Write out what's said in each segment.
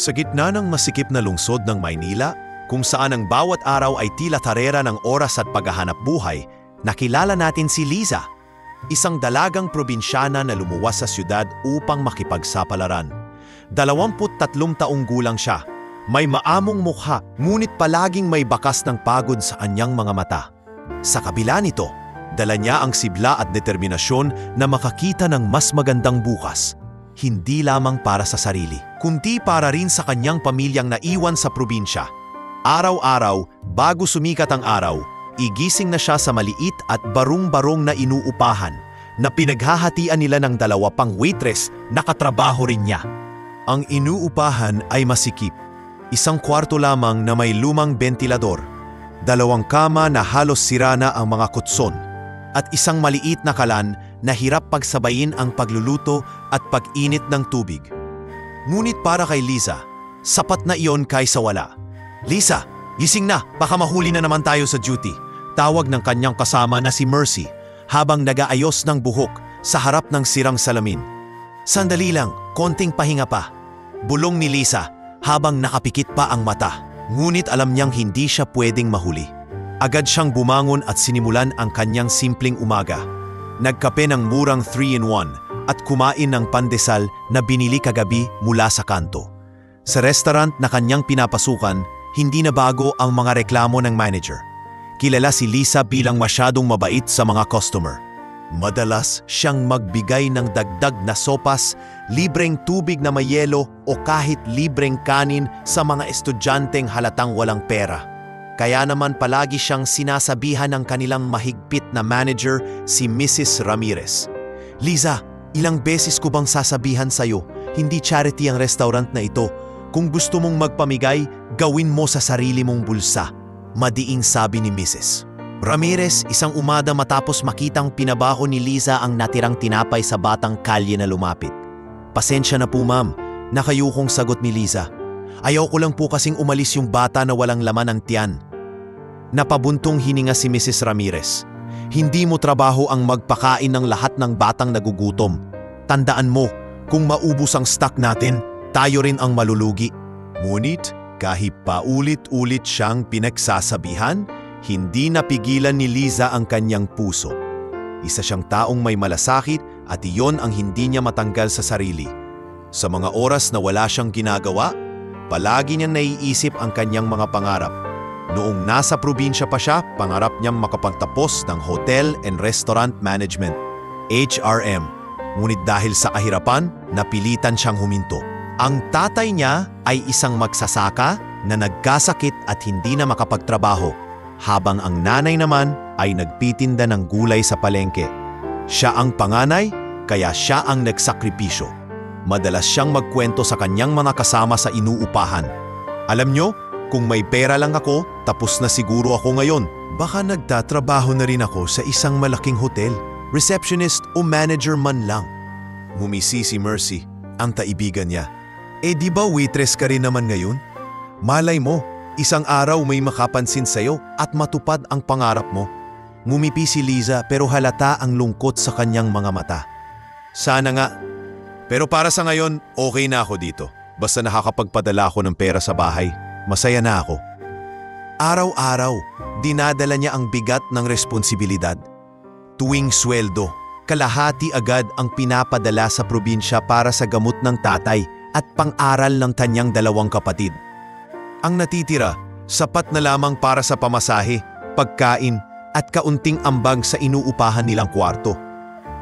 Sa gitna ng masikip na lungsod ng Maynila, kung saan ang bawat araw ay tila tarera ng oras at paghahanap buhay, nakilala natin si Liza, isang dalagang probinsyana na lumuwas sa syudad upang makipagsapalaran. 23 taong gulang siya, may maamong mukha, ngunit palaging may bakas ng pagod sa anyang mga mata. Sa kabila nito, dala niya ang sigla at determinasyon na makakita ng mas magandang bukas. Hindi lamang para sa sarili, kundi para rin sa kanyang pamilyang naiwan sa probinsya. Araw-araw, bago sumikat ang araw, igising na siya sa maliit at barong-barong na inuupahan na pinaghahatian nila ng 2 pang waitress na katrabaho rin niya. Ang inuupahan ay masikip. 1 kwarto lamang na may lumang bentilador, 2 kama na halos sira na ang mga kutson, at isang maliit na kalan na hirap pagsabayin ang pagluluto at pag-init ng tubig. Ngunit para kay Liza, sapat na iyon kaysa wala. "Liza, gising na, baka mahuli na naman tayo sa duty," tawag ng kanyang kasama na si Mercy habang nag-aayos ng buhok sa harap ng sirang salamin. "Sandali lang, konting pahinga pa," bulong ni Liza habang nakapikit pa ang mata. Ngunit alam niyang hindi siya pwedeng mahuli. Agad siyang bumangon at sinimulan ang kanyang simpleng umaga. Nagkape ng murang 3-in-1 at kumain ng pandesal na binili kagabi mula sa kanto. Sa restaurant na kanyang pinapasukan, hindi na bago ang mga reklamo ng manager. Kilala si Liza bilang masyadong mabait sa mga customer. Madalas siyang magbigay ng dagdag na sopas, libreng tubig na may yelo o kahit libreng kanin sa mga estudyanteng halatang walang pera. Kaya naman palagi siyang sinasabihan ng kanilang mahigpit na manager, si Mrs. Ramirez. "Liza, ilang beses ko bang sasabihan sa'yo, hindi charity ang restaurant na ito. Kung gusto mong magpamigay, gawin mo sa sarili mong bulsa," madiing sabi ni Mrs. Ramirez isang umada matapos makitang pinabaho ni Liza ang natirang tinapay sa batang kalye na lumapit. "Pasensya na po ma'am," nakayukong sagot ni Liza. "Ayaw ko lang po kasing umalis yung bata na walang laman ng tiyan." Napabuntong hininga si Mrs. Ramirez. "Hindi mo trabaho ang magpakain ng lahat ng batang nagugutom. Tandaan mo, kung maubos ang stock natin, tayo rin ang malulugi." Ngunit kahit paulit-ulit siyang pinagsasabihan, hindi napigilan ni Liza ang kanyang puso. Isa siyang taong may malasakit at iyon ang hindi niya matanggal sa sarili. Sa mga oras na wala siyang ginagawa, palagi niyang naiisip ang kanyang mga pangarap. Noong nasa probinsya pa siya, pangarap niyang makapagtapos ng Hotel and Restaurant Management, HRM. Ngunit dahil sa kahirapan, napilitan siyang huminto. Ang tatay niya ay isang magsasaka na nagkasakit at hindi na makapagtrabaho, habang ang nanay naman ay nagtitinda ng gulay sa palengke. Siya ang panganay, kaya siya ang nagsakripisyo. Madalas siyang magkwento sa kanyang mga kasama sa inuupahan. "Alam nyo, kung may pera lang ako, tapos na siguro ako ngayon. Baka nagtatrabaho na rin ako sa isang malaking hotel, receptionist o manager man lang." Ngumisi si Mercy, ang kaibigan niya. Di ba waitress ka rin naman ngayon? Malay mo, isang araw may makapansin sa'yo at matupad ang pangarap mo." Ngumipi si Liza pero halata ang lungkot sa kanyang mga mata. "Sana nga. Pero para sa ngayon, okay na ako dito. Basta nakakapagpadala ako ng pera sa bahay, masaya na ako." Araw-araw, dinadala niya ang bigat ng responsibilidad. Tuwing sweldo, kalahati agad ang pinapadala sa probinsya para sa gamot ng tatay at pang-aral ng kanyang 2 kapatid. Ang natitira, sapat na lamang para sa pamasahe, pagkain at kaunting ambag sa inuupahan nilang kwarto.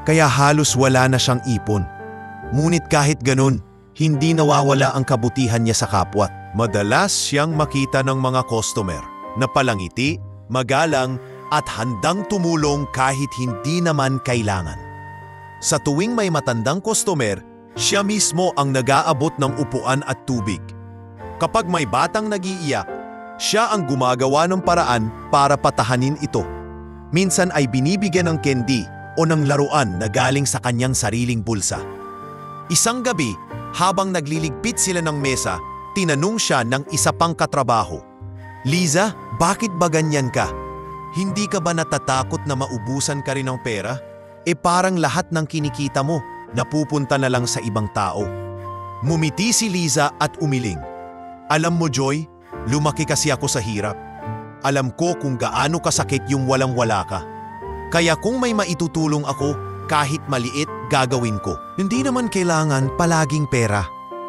Kaya halos wala na siyang ipon. Ngunit kahit ganun, hindi nawawala ang kabutihan niya sa kapwa. Madalas siyang makita ng mga customer na palangiti, magalang at handang tumulong kahit hindi naman kailangan. Sa tuwing may matandang customer, siya mismo ang nag-aabot ng upuan at tubig. Kapag may batang nag-iiyak, siya ang gumagawa ng paraan para patahanin ito. Minsan ay binibigyan ng candy o ng laruan na galing sa kanyang sariling bulsa. Isang gabi, habang nagliligpit sila ng mesa, tinanong siya ng isa pang katrabaho, "Liza, bakit ba ganyan ka? Hindi ka ba natatakot na maubusan ka rin ng pera? Parang lahat ng kinikita mo napupunta na lang sa ibang tao." Ngumiti si Liza at umiling. Alam mo, Joy, lumaki kasi ako sa hirap. Alam ko kung gaano kasakit yung walang-wala ka. Kaya kung may maitutulong ako, kahit maliit, gagawin ko. Hindi naman kailangan palaging pera.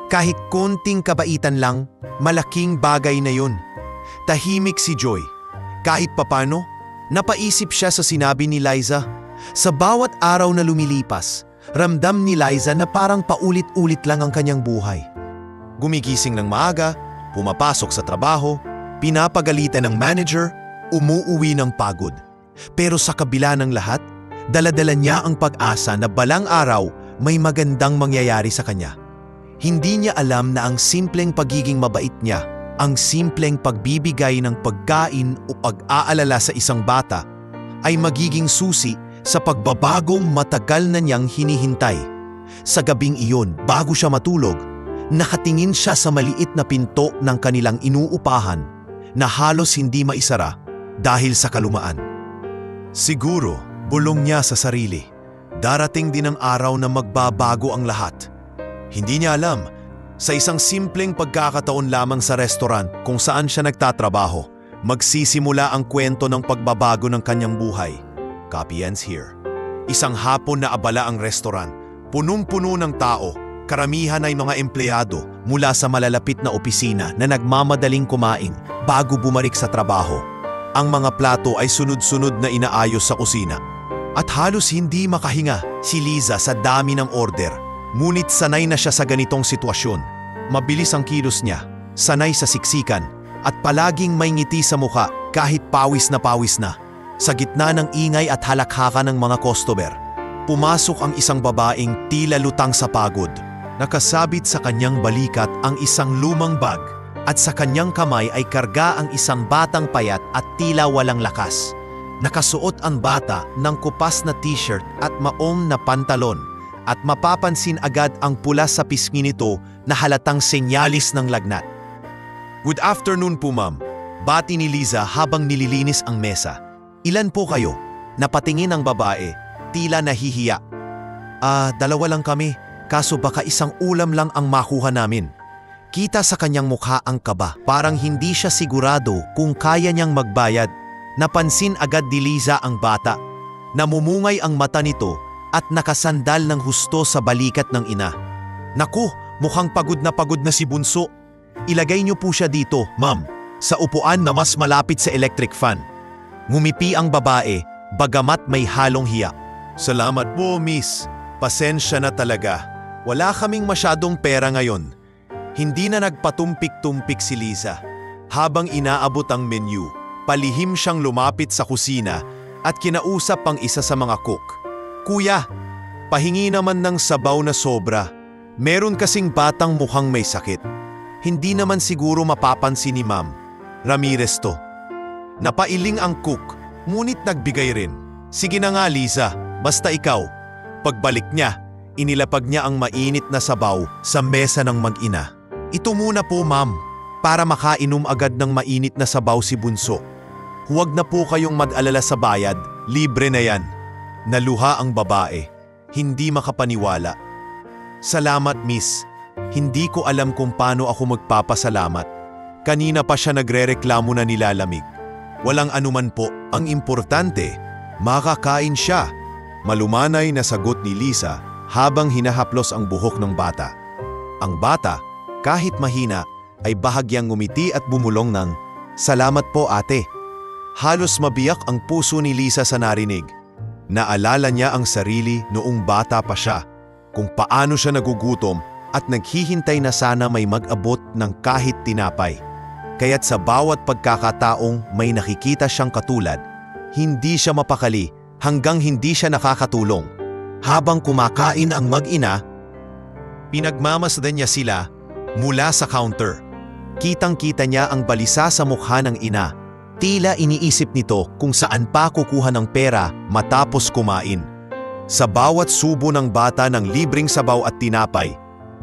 Kahit konting kabaitan lang, malaking bagay na yun. Tahimik si Joy. Kahit papano, napaisip siya sa sinabi ni Liza. Sa bawat araw na lumilipas, ramdam ni Liza na parang paulit-ulit lang ang kanyang buhay. Gumigising ng maaga, pumapasok sa trabaho, pinapagalitan ng manager, umuuwi ng pagod. Pero sa kabila ng lahat, dala-dala niya ang pag-asa na balang araw may magandang mangyayari sa kanya. Hindi niya alam na ang simpleng pagiging mabait niya, ang simpleng pagbibigay ng pagkain o pag-aalala sa isang bata, ay magiging susi sa pagbabagong matagal na niyang hinihintay. Sa gabing iyon, bago siya matulog, nakatingin siya sa maliit na pinto ng kanilang inuupahan na halos hindi maisara dahil sa kalumaan. Siguro, bulong niya sa sarili, darating din ang araw na magbabago ang lahat. Hindi niya alam, sa isang simpleng pagkakataon lamang sa restaurant kung saan siya nagtatrabaho, magsisimula ang kwento ng pagbabago ng kanyang buhay. Copy ends here. Isang hapon na abala ang restaurant, punong-puno ng tao, karamihan ay mga empleyado mula sa malalapit na opisina na nagmamadaling kumain bago bumalik sa trabaho. Ang mga plato ay sunod-sunod na inaayos sa kusina. At halos hindi makahinga si Liza sa dami ng order. Ngunit sanay na siya sa ganitong sitwasyon. Mabilis ang kilos niya, sanay sa siksikan, at palaging may ngiti sa muka kahit pawis na pawis na. Sa gitna ng ingay at halakhaka ng mga customer, pumasok ang isang babaeng tila lutang sa pagod. Nakasabit sa kanyang balikat ang isang lumang bag at sa kanyang kamay ay karga ang isang batang payat at tila walang lakas. Nakasuot ang bata ng kupas na t-shirt at maong na pantalon at mapapansin agad ang pula sa pisngi nito na halatang senyalis ng lagnat. Good afternoon po, ma'am. Bati ni Liza habang nililinis ang mesa. Ilan po kayo? Napatingin ang babae, tila nahihiya. Dalawa lang kami, kaso baka isang ulam lang ang makuha namin. Kita sa kanyang mukha ang kaba, parang hindi siya sigurado kung kaya niyang magbayad. Napansin agad ni Liza ang bata. Namumungay ang mata nito at nakasandal ng husto sa balikat ng ina. Naku, mukhang pagod na si Bunso. Ilagay niyo po siya dito, ma'am, sa upuan na mas malapit sa electric fan. Ngumiti ang babae, bagamat may halong hiya. Salamat po, miss. Pasensya na talaga. Wala kaming masyadong pera ngayon. Hindi na nagpatumpik-tumpik si Liza. Habang inaabot ang menu, palihim siyang lumapit sa kusina at kinausap ang isa sa mga cook. Kuya, pahingi naman ng sabaw na sobra. Meron kasing batang mukhang may sakit. Hindi naman siguro mapapansin ni Ma'am Ramirez to. Napailing ang cook, ngunit nagbigay rin. Sige na nga, Liza, basta ikaw. Pagbalik niya, inilapag niya ang mainit na sabaw sa mesa ng mag-ina. Ito muna po, ma'am, para makainom agad ng mainit na sabaw si Bunso. Huwag na po kayong mag-alala sa bayad, libre na yan. Naluha ang babae, hindi makapaniwala. Salamat, miss. Hindi ko alam kung paano ako magpapasalamat. Kanina pa siya nagrereklamo na nilalamig. Walang anuman po, ang importante, makakain siya. Malumanay na sagot ni Liza habang hinahaplos ang buhok ng bata. Ang bata, kahit mahina, ay bahagyang ngumiti at bumulong ng, "Salamat po, ate." Halos mabiyak ang puso ni Liza sa narinig. Naalala niya ang sarili noong bata pa siya, kung paano siya nagugutom at naghihintay na sana may mag-abot ng kahit tinapay. Kaya't sa bawat pagkakataong may nakikita siyang katulad, hindi siya mapakali hanggang hindi siya nakakatulong. Habang kumakain ang mag-ina, pinagmamasdan niya sila mula sa counter. Kitang-kita niya ang balisa sa mukha ng ina. Tila iniisip nito kung saan pa kukuha ng pera matapos kumain. Sa bawat subo ng bata ng libreng sabaw at tinapay,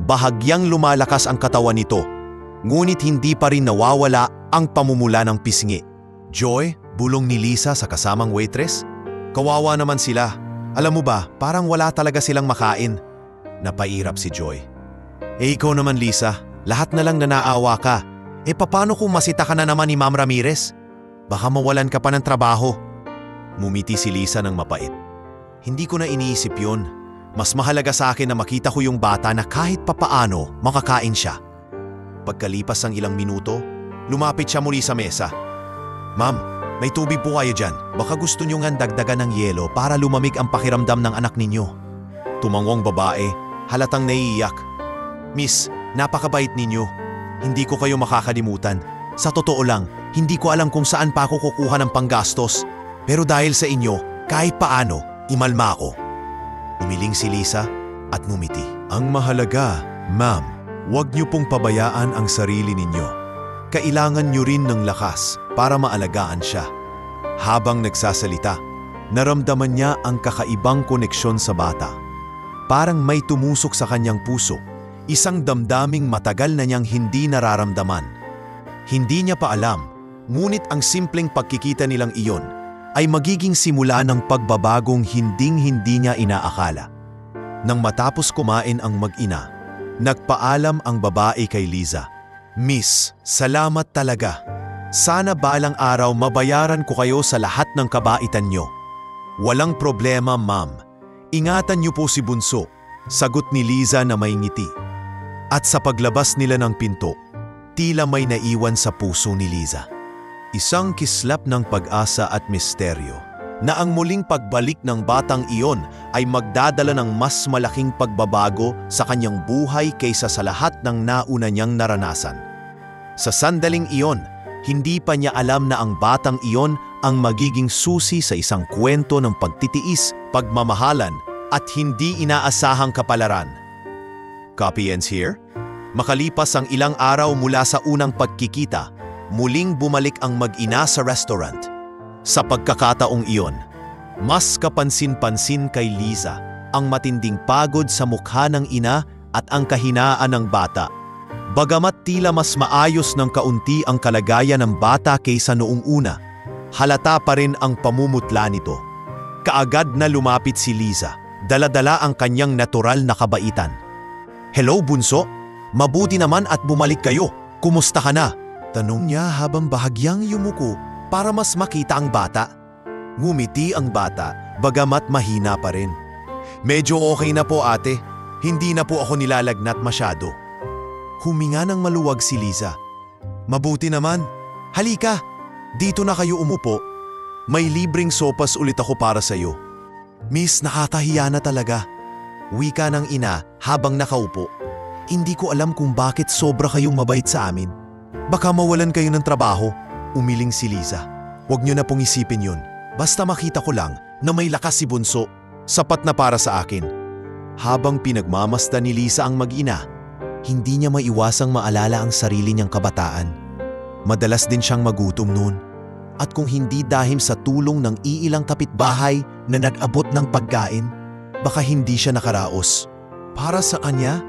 bahagyang lumalakas ang katawan nito. Ngunit hindi pa rin nawawala ang pamumula ng pisngi. "Joy," bulong ni Liza sa kasamang waitress. "Kawawa naman sila. Alam mo ba, parang wala talaga silang makain." Napairap si Joy. Ikaw naman Lisa, lahat na lang na naawa ka. Paano kung masita ka na naman ni Ma'am Ramirez? Baka mawalan ka pa ng trabaho. Mumiti si Lisa ng mapait. Hindi ko na iniisip yun. Mas mahalaga sa akin na makita ko yung bata na kahit papaano makakain siya. Pagkalipas ng ilang minuto, lumapit siya muli sa mesa. Ma'am, may tubig po kayo dyan. Baka gusto nyo nga dagdagan ng yelo para lumamig ang pakiramdam ng anak ninyo. Tumangong babae, halatang naiiyak. Miss, napakabait ninyo. Hindi ko kayo makakalimutan. Sa totoo lang, hindi ko alam kung saan pa ako kukuha ng panggastos. Pero dahil sa inyo, kahit paano, umalma ako. Umiling si Lisa at ngumiti. Ang mahalaga, ma'am, huwag niyo pong pabayaan ang sarili ninyo. Kailangan niyo rin ng lakas para maalagaan siya. Habang nagsasalita, naramdaman niya ang kakaibang koneksyon sa bata. Parang may tumusok sa kanyang puso. Isang damdaming matagal na niyang hindi nararamdaman. Hindi niya pa alam, ngunit ang simpleng pagkikita nilang iyon ay magiging simula ng pagbabagong hinding-hindi niya inaakala. Nang matapos kumain ang mag-ina, nagpaalam ang babae kay Liza. Miss, salamat talaga. Sana balang araw mabayaran ko kayo sa lahat ng kabaitan niyo. Walang problema, ma'am. Ingatan niyo po si Bunso, sagot ni Liza na may ngiti. At sa paglabas nila ng pinto, tila may naiwan sa puso ni Liza. Isang kislap ng pag-asa at misteryo na ang muling pagbalik ng batang iyon ay magdadala ng mas malaking pagbabago sa kanyang buhay kaysa sa lahat ng nauna niyang naranasan. Sa sandaling iyon, hindi pa niya alam na ang batang iyon ang magiging susi sa isang kwento ng pagtitiis, pagmamahalan at hindi inaasahang kapalaran. Copy ends here. Makalipas ang ilang araw mula sa unang pagkikita, muling bumalik ang mag-ina sa restaurant. Sa pagkakataong iyon, mas kapansin-pansin kay Liza ang matinding pagod sa mukha ng ina at ang kahinaan ng bata. Bagamat tila mas maayos ng kaunti ang kalagayan ng bata kaysa noong una, halata pa rin ang pamumutla nito. Kaagad na lumapit si Liza, dala-dala ang kanyang natural na kabaitan. Hello, Bunso? Mabuti naman at bumalik kayo. Kumusta ka na? Tanong niya habang bahagyang yumuko para mas makita ang bata. Ngumiti ang bata, bagamat mahina pa rin. Medyo okay na po ate. Hindi na po ako nilalagnat masyado. Huminga ng maluwag si Liza. Mabuti naman. Halika, dito na kayo umupo. May libreng sopas ulit ako para sa iyo. Miss, nakakahiya na talaga. Wika ng ina habang nakaupo. Hindi ko alam kung bakit sobra kayong mabait sa amin. Baka mawalan kayo ng trabaho. Umiling si Liza. Huwag niyo na pong isipin yun. Basta makita ko lang na may lakas si Bunso. Sapat na para sa akin. Habang pinagmamasdan ni Liza ang mag-ina, hindi niya maiwasang maalala ang sarili niyang kabataan. Madalas din siyang magutom noon. At kung hindi dahil sa tulong ng iilang kapitbahay na nag-abot ng pagkain, baka hindi siya nakaraos. Para sa kanya,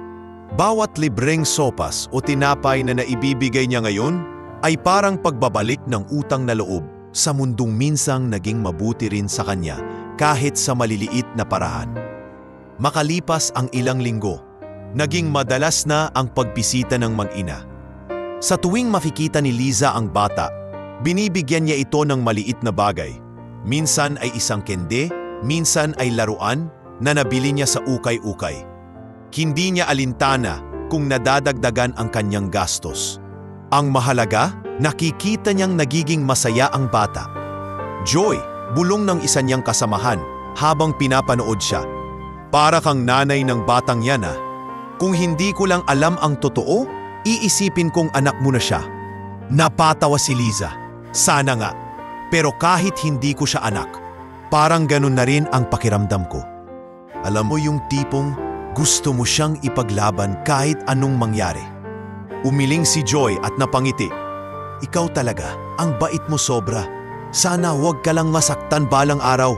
bawat libreng sopas o tinapay na naibibigay niya ngayon ay parang pagbabalik ng utang na loob sa mundong minsang naging mabuti rin sa kanya kahit sa maliliit na paraan. Makalipas ang ilang linggo, naging madalas na ang pagbisita ng mag-ina. Sa tuwing makikita ni Liza ang bata, binibigyan niya ito ng maliit na bagay. Minsan ay isang kende, minsan ay laruan na nabili niya sa ukay-ukay. Hindi niya alintana kung nadadagdagan ang kanyang gastos. Ang mahalaga, nakikita niyang nagiging masaya ang bata. Joy, bulong ng isa niyang kasamahan habang pinapanood siya. Para kang nanay ng batang yan ah. Kung hindi ko lang alam ang totoo, iisipin kong anak mo na siya. Napatawa si Liza. Sana nga. Pero kahit hindi ko siya anak, parang ganun na rin ang pakiramdam ko. Alam mo yung tipong gusto mo siyang ipaglaban kahit anong mangyari. Umiling si Joy at napangiti. Ikaw talaga, ang bait mo sobra. Sana huwag ka lang masaktan balang araw.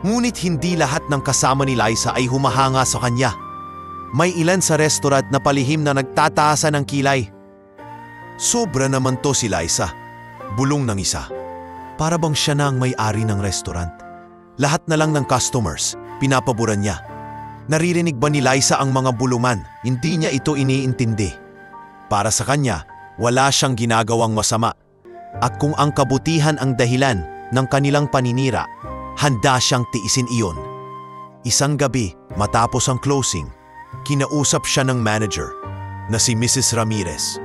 Ngunit hindi lahat ng kasama ni Liza ay humahanga sa kanya. May ilan sa restaurant na palihim na nagtataasan ng kilay. Sobra naman to si Liza. Bulong ng isa. Para bang siya na ang may-ari ng restaurant. Lahat na lang ng customers, pinapaboran niya. Naririnig ba ni Liza ang mga buluman? Hindi niya ito iniintindi. Para sa kanya, wala siyang ginagawang masama. At kung ang kabutihan ang dahilan ng kanilang paninira, handa siyang tiisin iyon. Isang gabi, matapos ang closing, kinausap siya ng manager na si Mrs. Ramirez.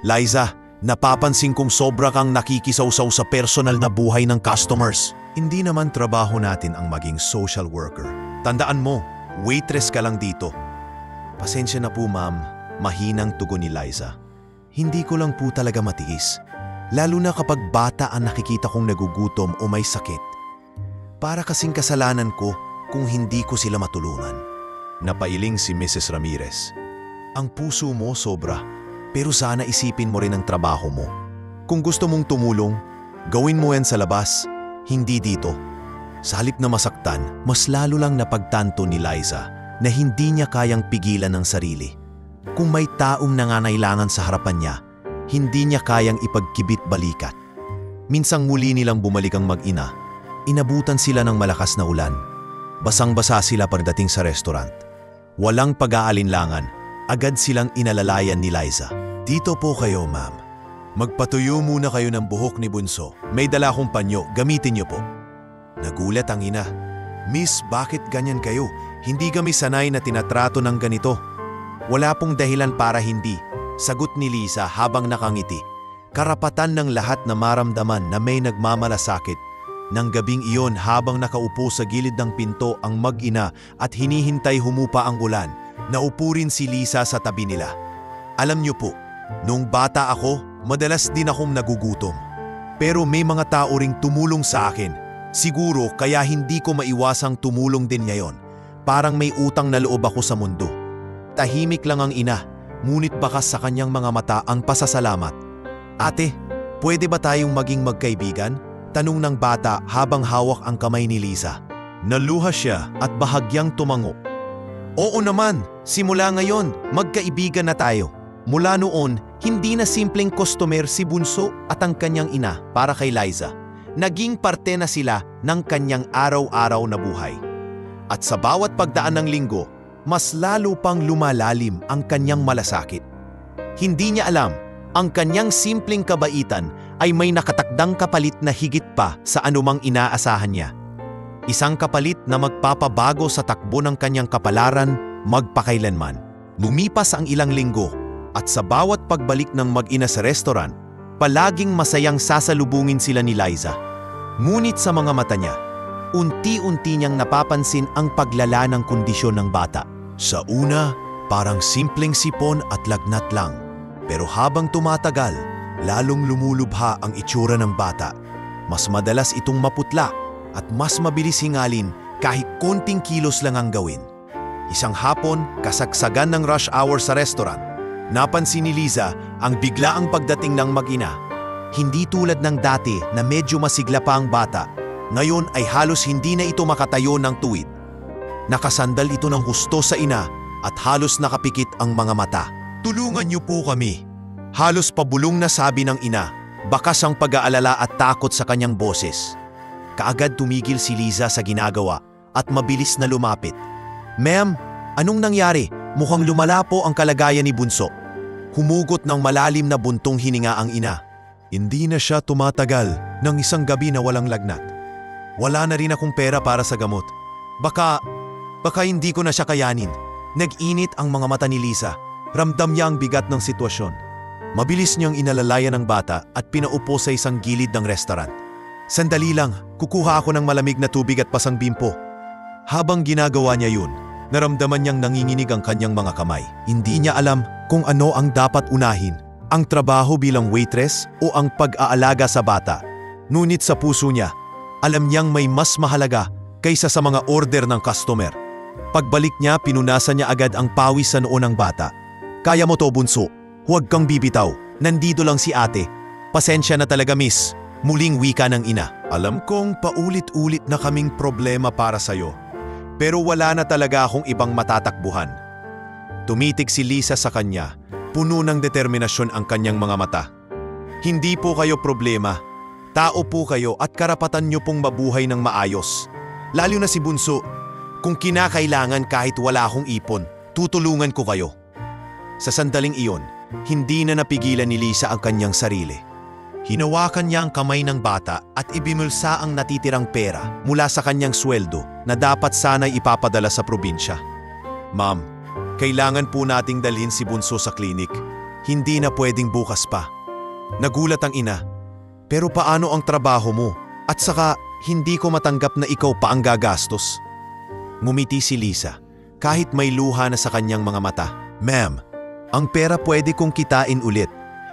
Liza, napapansin kong sobra kang nakikisawsaw sa personal na buhay ng customers. Hindi naman trabaho natin ang maging social worker. Tandaan mo, waitress ka lang dito. Pasensya na po ma'am, mahinang tugon ni Liza. Hindi ko lang po talaga matiis. Lalo na kapag bata ang nakikita kong nagugutom o may sakit. Para kasing kasalanan ko kung hindi ko sila matulungan. Napailing si Mrs. Ramirez. Ang puso mo sobra, pero sana isipin mo rin ang trabaho mo. Kung gusto mong tumulong, gawin mo yan sa labas, hindi dito. Sa halip na masaktan, mas lalo lang napagtanto ni Liza na hindi niya kayang pigilan ang sarili. Kung may taong nangangailangan sa harapan niya, hindi niya kayang ipagkibit balikat. Minsang muli nilang bumalik ang mag-ina. Inabutan sila ng malakas na ulan. Basang-basa sila pagdating sa restaurant. Walang pag-aalinlangan, agad silang inalalayan ni Liza. Dito po kayo, ma'am. Magpatuyo muna kayo ng buhok ni Bunso. May dala akong panyo, gamitin niyo po. Nagulat ang ina. Miss, bakit ganyan kayo? Hindi kami sanay na tinatrato ng ganito. Wala pong dahilan para hindi, sagot ni Liza habang nakangiti. Karapatan ng lahat na maramdaman na may nagmamalasakit. Nang gabing iyon habang nakaupo sa gilid ng pinto ang mag-ina at hinihintay humupa ang ulan, naupo rin si Liza sa tabi nila. Alam niyo po, nung bata ako, madalas din akong nagugutom. Pero may mga tao ring tumulong sa akin. Siguro kaya hindi ko maiwasang tumulong din ngayon. Parang may utang na loob ako sa mundo. Tahimik lang ang ina, ngunit bakas sa kanyang mga mata ang pasasalamat. Ate, pwede ba tayong maging magkaibigan? Tanong ng bata habang hawak ang kamay ni Liza. Naluha siya at bahagyang tumango. Oo naman, simula ngayon, magkaibigan na tayo. Mula noon, hindi na simpleng customer si Bunso at ang kanyang ina para kay Liza. Naging parte na sila ng kanyang araw-araw na buhay. At sa bawat pagdaan ng linggo, mas lalo pang lumalalim ang kanyang malasakit. Hindi niya alam, ang kanyang simpleng kabaitan ay may nakatakdang kapalit na higit pa sa anumang inaasahan niya. Isang kapalit na magpapabago sa takbo ng kanyang kapalaran magpakailanman. Lumipas ang ilang linggo at sa bawat pagbalik ng mag-ina sa restaurant, palaging masayang sasalubungin sila ni Liza. Ngunit sa mga mata niya, unti-unti niyang napapansin ang paglala ng kondisyon ng bata. Sa una, parang simpleng sipon at lagnat lang. Pero habang tumatagal, lalong lumulubha ang itsura ng bata. Mas madalas itong maputla at mas mabilis hingalin kahit konting kilos lang ang gawin. Isang hapon, kasagsagan ng rush hour sa restaurant, napansin ni Liza ang biglaang pagdating ng mag-ina. Hindi tulad ng dati na medyo masigla pa ang bata, ngayon ay halos hindi na ito makatayo ng tuwid. Nakasandal ito ng husto sa ina at halos nakapikit ang mga mata. Tulungan niyo po kami. Halos pabulong na sabi ng ina, bakas ang pag-aalala at takot sa kanyang boses. Kaagad tumigil si Liza sa ginagawa at mabilis na lumapit. Ma'am, anong nangyari? Mukhang lumala po ang kalagayan ni Bunso. Humugot ng malalim na buntong hininga ang ina. Hindi na siya tumatagal ng isang gabi na walang lagnat. Wala na rin akong pera para sa gamot. Baka hindi ko na siya kayanin. Nag-init ang mga mata ni Liza. Ramdam niya ang bigat ng sitwasyon. Mabilis niyang inalalayan ng bata at pinaupo sa isang gilid ng restaurant. Sandali lang, kukuha ako ng malamig na tubig at pasang bimpo. Habang ginagawa niya yun, naramdaman niyang nanginginig ang kanyang mga kamay. Hindi niya alam kung ano ang dapat unahin, ang trabaho bilang waitress o ang pag-aalaga sa bata. Ngunit sa puso niya, alam niyang may mas mahalaga kaysa sa mga order ng customer. Pagbalik niya, pinunasan niya agad ang pawis sa noo ng bata. Kaya mo to, Bunso. Huwag kang bibitaw. Nandito lang si ate. Pasensya na talaga, miss. Muling wika ng ina. Alam kong paulit-ulit na kaming problema para sa'yo. Pero wala na talaga akong ibang matatakbuhan. Tumitig si Liza sa kanya. Puno ng determinasyon ang kanyang mga mata. Hindi po kayo problema. Tao po kayo at karapatan niyo pong mabuhay ng maayos. Lalo na si Bunso. Kung kinakailangan kahit wala akong ipon, tutulungan ko kayo. Sa sandaling iyon, hindi na napigilan ni Lisa ang kanyang sarili. Hinawakan niya ang kamay ng bata at ibinulsa ang natitirang pera mula sa kanyang sweldo na dapat sana'y ipapadala sa probinsya. Ma'am, kailangan po nating dalhin si Bunso sa klinik. Hindi na pwedeng bukas pa. Nagulat ang ina. Pero paano ang trabaho mo? At saka, hindi ko matanggap na ikaw pa ang gagastos. Ngumiti si Lisa, kahit may luha na sa kanyang mga mata. Ma'am, ang pera pwede kong kitain ulit.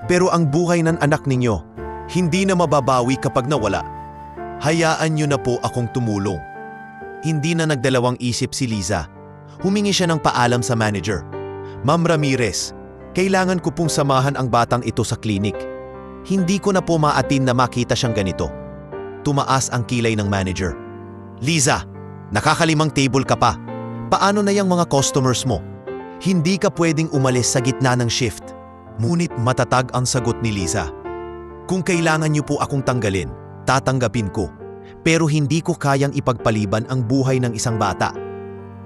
Pero ang buhay ng anak ninyo, hindi na mababawi kapag nawala. Hayaan niyo na po akong tumulong. Hindi na nagdalawang isip si Liza. Humingi siya ng paalam sa manager. Ma'am Ramirez, kailangan ko pong samahan ang batang ito sa klinik. Hindi ko na po maatin na makita siyang ganito. Tumaas ang kilay ng manager. Liza, nakakalimang table ka pa. Paano na yung mga customers mo? Hindi ka pwedeng umalis sa gitna ng shift. Ngunit matatag ang sagot ni Liza. Kung kailangan niyo po akong tanggalin, tatanggapin ko. Pero hindi ko kayang ipagpaliban ang buhay ng isang bata.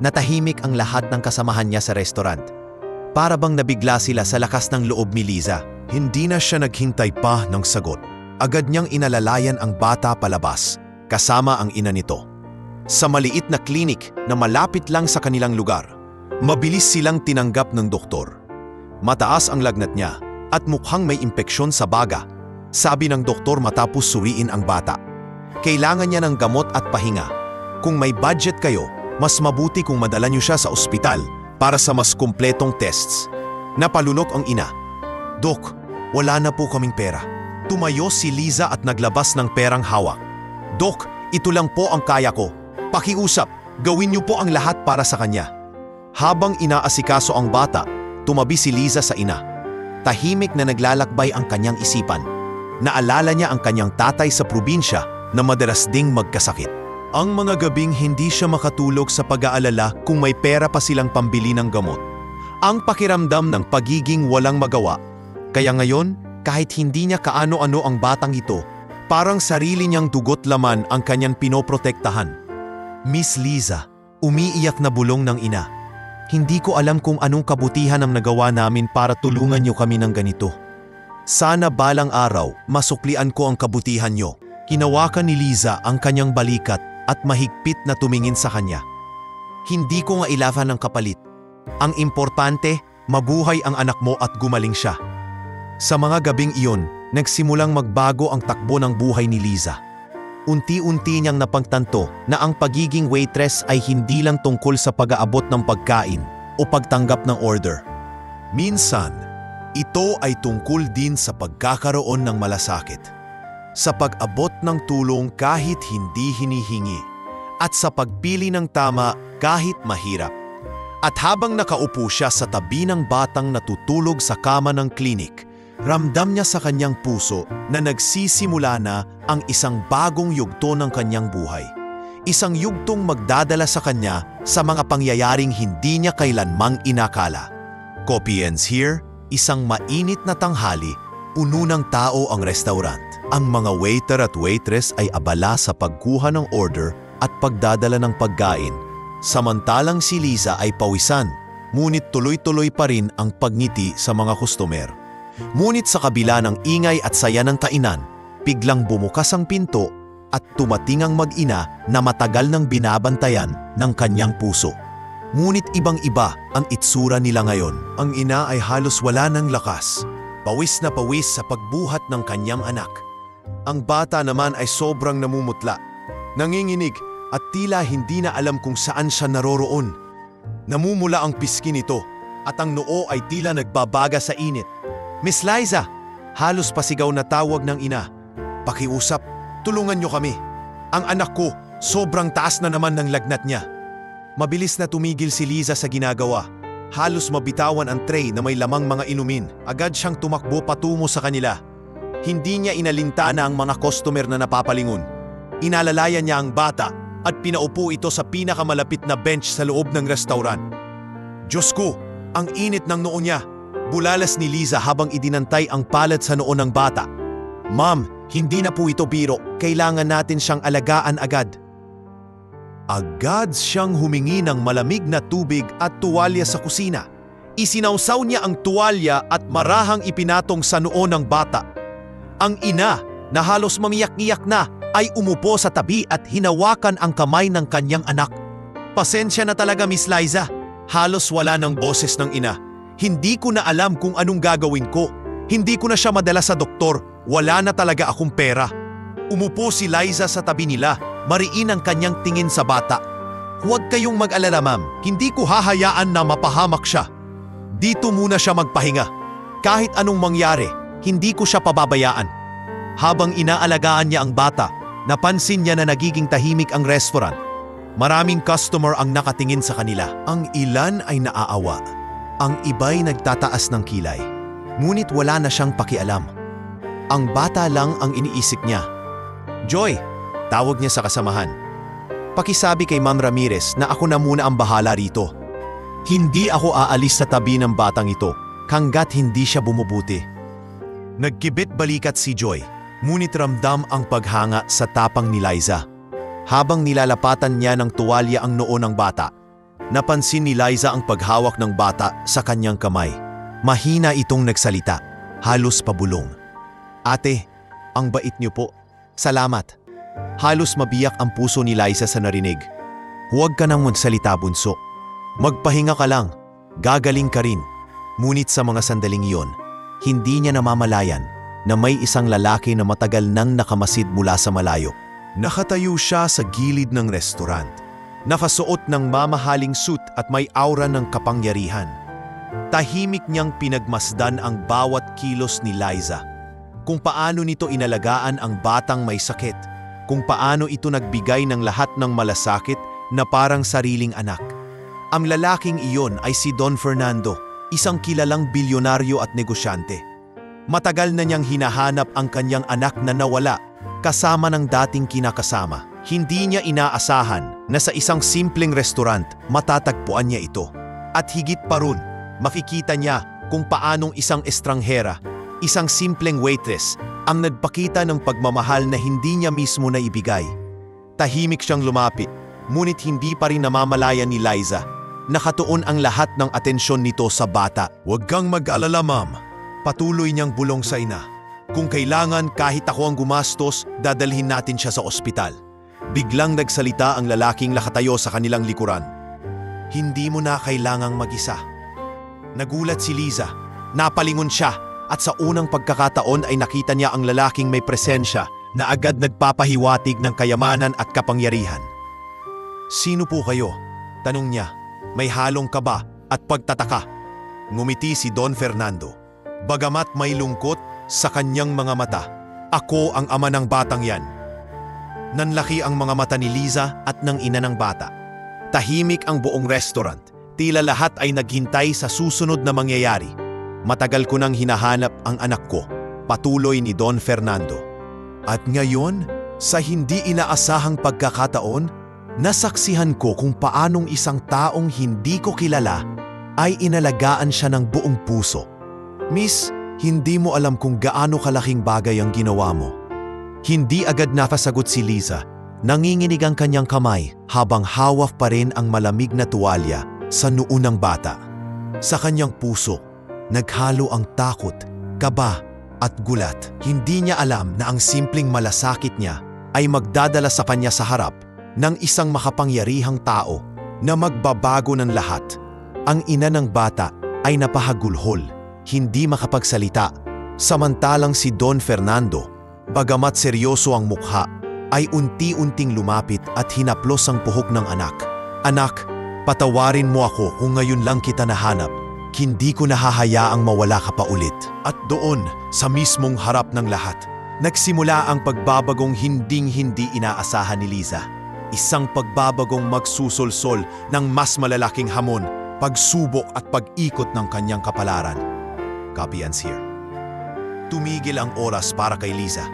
Natahimik ang lahat ng kasamahan niya sa restaurant. Para bang nabigla sila sa lakas ng loob ni Liza. Hindi na siya naghintay pa ng sagot. Agad niyang inalalayan ang bata palabas, kasama ang ina nito. Sa maliit na klinik na malapit lang sa kanilang lugar, mabilis silang tinanggap ng doktor. Mataas ang lagnat niya at mukhang may impeksyon sa baga, sabi ng doktor matapos suriin ang bata. Kailangan niya ng gamot at pahinga. Kung may budget kayo, mas mabuti kung madala niyo siya sa ospital para sa mas kumpletong tests. Napalunok ang ina. Dok, wala na po kaming pera. Tumayo si Liza at naglabas ng perang hawak. Dok, ito lang po ang kaya ko. Pakiusap, gawin niyo po ang lahat para sa kanya. Habang inaasikaso ang bata, tumabi si Liza sa ina. Tahimik na naglalakbay ang kanyang isipan. Naalala niya ang kanyang tatay sa probinsya na madalas ding magkasakit. Ang mga gabing hindi siya makatulog sa pag-aalala kung may pera pa silang pambili ng gamot. Ang pakiramdam ng pagiging walang magawa. Kaya ngayon, kahit hindi niya kaano-ano ang batang ito, parang sarili niyang dugot laman ang kanyang pinoprotektahan. Miss Liza, umiiyak na bulong ng ina. Hindi ko alam kung anong kabutihan ang nagawa namin para tulungan niyo kami ng ganito. Sana balang araw, masuklian ko ang kabutihan niyo. Hinawakan ni Liza ang kanyang balikat at mahigpit na tumingin sa kanya. Hindi ko nga ilavan ng kapalit. Ang importante, mabuhay ang anak mo at gumaling siya. Sa mga gabing iyon, nagsimulang magbago ang takbo ng buhay ni Liza. Unti-unti niyang napagtanto na ang pagiging waitress ay hindi lang tungkol sa pag-aabot ng pagkain o pagtanggap ng order. Minsan, ito ay tungkol din sa pagkakaroon ng malasakit. Sa pag-abot ng tulong kahit hindi hinihingi at sa pagpili ng tama kahit mahirap. At habang nakaupo siya sa tabi ng batang natutulog sa kama ng klinik, ramdam niya sa kanyang puso na nagsisimula na ang isang bagong yugto ng kanyang buhay. Isang yugtong magdadala sa kanya sa mga pangyayaring hindi niya kailanmang inakala. Coffee ends here, isang mainit na tanghali, puno ng tao ang restaurant. Ang mga waiter at waitress ay abala sa pagkuha ng order at pagdadala ng pagkain. Samantalang si Liza ay pawisan, ngunit tuloy-tuloy pa rin ang pagngiti sa mga customer. Ngunit sa kabila ng ingay at saya ng kainan, biglang bumukas ang pinto at tumating ang mag-ina na matagal nang binabantayan ng kanyang puso. Ngunit ibang-iba ang itsura nila ngayon. Ang ina ay halos wala ng lakas, pawis na pawis sa pagbuhat ng kanyang anak. Ang bata naman ay sobrang namumutla, nanginginig at tila hindi na alam kung saan siya naroroon. Namumula ang pisngi nito at ang noo ay tila nagbabaga sa init. Miss Liza, halos pasigaw na tawag ng ina. Pakiusap, tulungan niyo kami. Ang anak ko, sobrang taas na naman ng lagnat niya. Mabilis na tumigil si Liza sa ginagawa. Halos mabitawan ang tray na may lamang mga inumin. Agad siyang tumakbo patungo sa kanila. Hindi niya inalintana ang mga customer na napapalingon. Inalalayan niya ang bata at pinaupo ito sa pinakamalapit na bench sa loob ng restaurant. Diyos ko, ang init ng noo niya. Bulalas ni Liza habang idinantay ang palad sa noo ng bata. Ma'am, hindi na po ito biro. Kailangan natin siyang alagaan agad. Agad siyang humingi ng malamig na tubig at tuwalya sa kusina. Isinawsaw niya ang tuwalya at marahang ipinatong sa noo ng bata. Ang ina, na halos mamiyak-iyak na, ay umupo sa tabi at hinawakan ang kamay ng kanyang anak. Pasensya na talaga, Miss Liza. Halos wala ng boses ng ina. Hindi ko na alam kung anong gagawin ko. Hindi ko na siya madala sa doktor. Wala na talaga akong pera. Umupo si Liza sa tabi nila. Mariin ang kanyang tingin sa bata. Huwag kayong mag-alala, ma'am. Hindi ko hahayaan na mapahamak siya. Dito muna siya magpahinga. Kahit anong mangyari, hindi ko siya pababayaan. Habang inaalagaan niya ang bata, napansin niya na nagiging tahimik ang restaurant. Maraming customer ang nakatingin sa kanila. Ang ilan ay naaawa. Ang iba'y nagtataas ng kilay. Ngunit wala na siyang pakialam. Ang bata lang ang iniisip niya. Joy, tawag niya sa kasamahan. Pakisabi kay Ma'am Ramirez na ako na muna ang bahala rito. Hindi ako aalis sa tabi ng batang ito hanggat hindi siya bumubuti. Nagkibit balikat si Joy, ngunit ramdam ang paghanga sa tapang ni Liza. Habang nilalapatan niya ng tuwalya ang noo ng bata, napansin ni Liza ang paghawak ng bata sa kanyang kamay. Mahina itong nagsalita, halos pabulong. Ate, ang bait niyo po. Salamat. Halos mabiyak ang puso ni Liza sa narinig. Huwag ka nang magsalita, bunso. Magpahinga ka lang. Gagaling ka rin. Ngunit sa mga sandaling iyon, hindi niya namamalayan na may isang lalaki na matagal nang nakamasid mula sa malayo. Nakatayo siya sa gilid ng restaurant. Nakasuot ng mamahaling suit at may aura ng kapangyarihan. Tahimik niyang pinagmasdan ang bawat kilos ni Liza. Kung paano nito inalagaan ang batang may sakit. Kung paano ito nagbigay ng lahat ng malasakit na parang sariling anak. Ang lalaking iyon ay si Don Fernando, isang kilalang bilyonaryo at negosyante. Matagal na niyang hinahanap ang kanyang anak na nawala kasama ng dating kinakasama. Hindi niya inaasahan na sa isang simpleng restaurant matatagpuan niya ito. At higit pa ron, makikita niya kung paanong isang estranghera, isang simpleng waitress, ang nagpakita ng pagmamahal na hindi niya mismo naibigay. Tahimik siyang lumapit, ngunit hindi pa rin namamalayan ni Liza. Nakatuon ang lahat ng atensyon nito sa bata. Huwag kang mag-alala, ma'am. Patuloy niyang bulong sa ina. Kung kailangan kahit ako ang gumastos, dadalhin natin siya sa ospital. Biglang nagsalita ang lalaking nakatayo sa kanilang likuran. Hindi mo na kailangang mag-isa. Nagulat si Liza. Napalingon siya at sa unang pagkakataon ay nakita niya ang lalaking may presensya na agad nagpapahiwatig ng kayamanan at kapangyarihan. Sino po kayo? Tanong niya. May halong kaba at pagtataka. Ngumiti si Don Fernando. Bagamat may lungkot sa kanyang mga mata, ako ang ama ng batang yan. Nanlaki ang mga mata ni Liza at ng ina ng bata. Tahimik ang buong restaurant. Tila lahat ay naghintay sa susunod na mangyayari. Matagal ko nang hinahanap ang anak ko, patuloy ni Don Fernando. At ngayon, sa hindi inaasahang pagkakataon, nasaksihan ko kung paanong isang taong hindi ko kilala ay inalagaan siya ng buong puso. Miss, hindi mo alam kung gaano kalaking bagay ang ginawa mo. Hindi agad napasagot si Liza. Nanginginig ang kanyang kamay habang hawak pa rin ang malamig na tuwalya sa noo ng bata. Sa kanyang puso, naghalo ang takot, kaba at gulat. Hindi niya alam na ang simpleng malasakit niya ay magdadala sa kanya sa harap ng isang makapangyarihang tao na magbabago ng lahat. Ang ina ng bata ay napahagulhol, hindi makapagsalita, samantalang si Don Fernando, bagamat seryoso ang mukha, ay unti-unting lumapit at hinaplos ang puhok ng anak. Anak, patawarin mo ako kung ngayon lang kita nahanap. Hindi ko nahahayaang mawala ka pa ulit. At doon, sa mismong harap ng lahat, nagsimula ang pagbabagong hinding-hindi inaasahan ni Liza. Isang pagbabagong magsusolsol ng mas malalaking hamon, pagsubok at pag-ikot ng kanyang kapalaran. Copy ends here. Tumigil ang oras para kay Liza.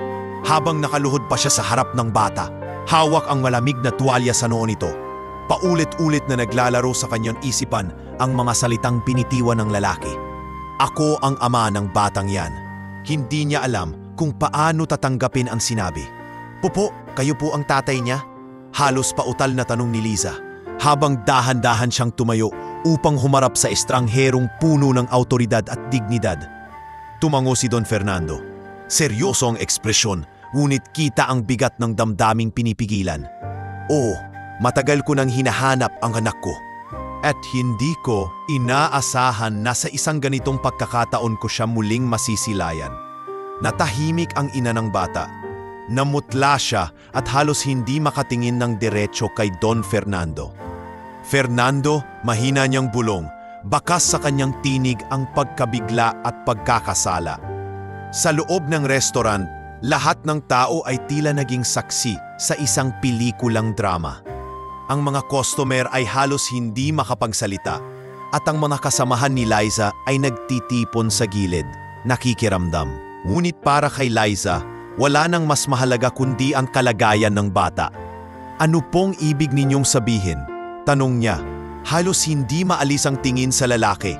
Habang nakaluhod pa siya sa harap ng bata, hawak ang malamig na tuwalya sa noo nito. Paulit-ulit na naglalaro sa kanyang isipan ang mga salitang pinitiwan ng lalaki. Ako ang ama ng batang yan. Hindi niya alam kung paano tatanggapin ang sinabi. Pupo, kayo po ang tatay niya? Halos pautal na tanong ni Liza, habang dahan-dahan siyang tumayo upang humarap sa estrangherong puno ng autoridad at dignidad. Tumango si Don Fernando. Seryoso ang ekspresyon, ngunit kita ang bigat ng damdaming pinipigilan. Oo, matagal ko nang hinahanap ang anak ko. At hindi ko inaasahan na sa isang ganitong pagkakataon ko siya muling masisilayan. Natahimik ang ina ng bata. Namutla siya at halos hindi makatingin ng diretso kay Don Fernando. Fernando, mahina niyang bulong, bakas sa kanyang tinig ang pagkabigla at pagkakasala. Sa loob ng restaurant, lahat ng tao ay tila naging saksi sa isang pelikulang drama. Ang mga customer ay halos hindi makapagsalita at ang mga kasamahan ni Liza ay nagtitipon sa gilid, nakikiramdam. Ngunit para kay Liza, wala nang mas mahalaga kundi ang kalagayan ng bata. Ano pong ibig ninyong sabihin? Tanong niya, halos hindi maalis ang tingin sa lalaki.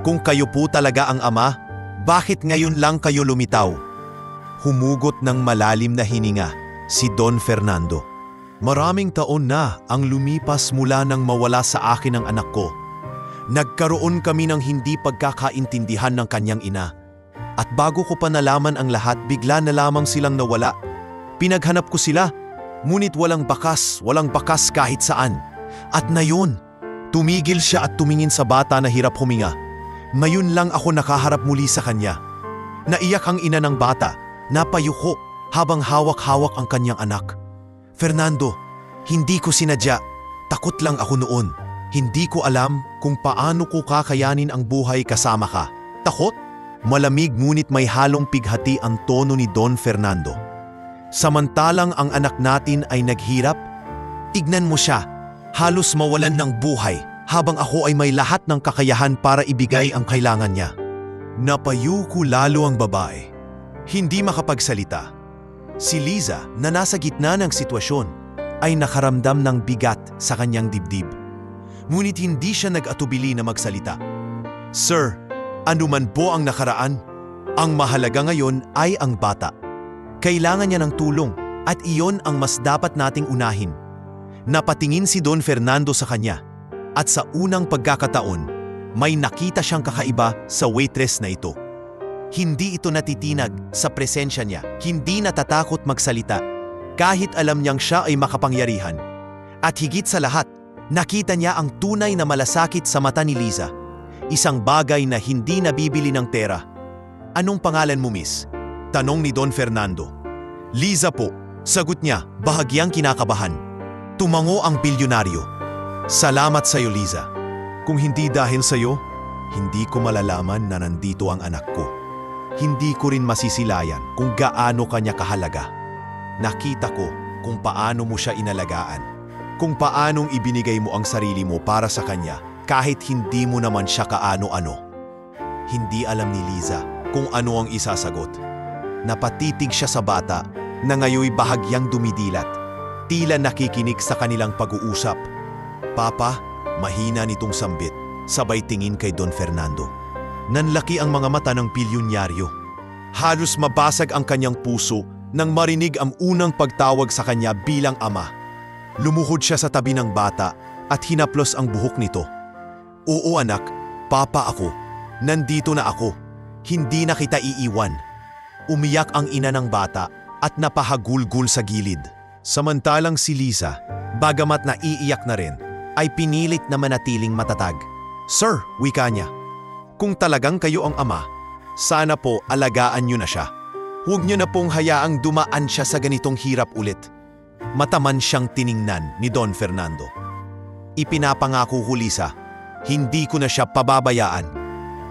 Kung kayo po talaga ang ama, bakit ngayon lang kayo lumitaw? Humugot ng malalim na hininga si Don Fernando. Maraming taon na ang lumipas mula nang mawala sa akin ang anak ko. Nagkaroon kami ng hindi pagkakaintindihan ng kanyang ina. At bago ko pa nalaman ang lahat, bigla na lamang silang nawala. Pinaghanap ko sila, ngunit walang bakas kahit saan. At ngayon, tumigil siya at tumingin sa bata na hirap huminga. Ngayon lang ako nakaharap muli sa kanya. Naiyak ang ina ng bata, napayuko habang hawak-hawak ang kanyang anak. Fernando, hindi ko sinadya. Takot lang ako noon. Hindi ko alam kung paano ko kakayanin ang buhay kasama ka. Takot? Malamig ngunit may halong pighati ang tono ni Don Fernando. Samantalang ang anak natin ay naghirap, tignan mo siya, halos mawalan ng buhay habang ako ay may lahat ng kakayahan para ibigay ang kailangan niya. Napayuko lalo ang babae. Hindi makapagsalita. Si Liza na nasa gitna ng sitwasyon ay nakaramdam ng bigat sa kanyang dibdib. Ngunit hindi siya nag-atubili na magsalita. Sir, anuman po ang nakaraan, ang mahalaga ngayon ay ang bata. Kailangan niya ng tulong at iyon ang mas dapat nating unahin. Napatingin si Don Fernando sa kanya at sa unang pagkakataon, may nakita siyang kakaiba sa waitress na ito. Hindi ito natitinag sa presensya niya, hindi natatakot magsalita, kahit alam niyang siya ay makapangyarihan. At higit sa lahat, nakita niya ang tunay na malasakit sa mata ni Liza. Isang bagay na hindi nabibili ng pera. Anong pangalan mo, miss? Tanong ni Don Fernando. Liza po, sagot niya, bahagyang kinakabahan. Tumango ang bilyonaryo. Salamat sa iyo, Liza. Kung hindi dahil sa iyo, hindi ko malalaman na nandito ang anak ko. Hindi ko rin masisilayan kung gaano kanya kahalaga. Nakita ko kung paano mo siya inalagaan, kung paanong ibinigay mo ang sarili mo para sa kanya kahit hindi mo naman siya kaano-ano. Hindi alam ni Liza kung ano ang isasagot. Napatitig siya sa bata na ngayoy bahagyang dumidilat, tila nakikinig sa kanilang pag-uusap. Papa, mahina nitong sambit, sabay tingin kay Don Fernando. Nanlaki ang mga mata ng bilyonaryo. Halos mabasag ang kanyang puso nang marinig ang unang pagtawag sa kanya bilang ama. Lumuhod siya sa tabi ng bata at hinaplos ang buhok nito. Oo anak, papa ako. Nandito na ako. Hindi na kita iiwan. Umiyak ang ina ng bata at napahagulgul sa gilid. Samantalang si Liza, bagamat naiiyak na rin, ay pinilit na manatiling matatag. Sir, wika niya, kung talagang kayo ang ama, sana po alagaan niyo na siya. Huwag niyo na pong hayaang dumaan siya sa ganitong hirap ulit. Mataman siyang tiningnan ni Don Fernando. Ipinapangako ko, Liza, hindi ko na siya pababayaan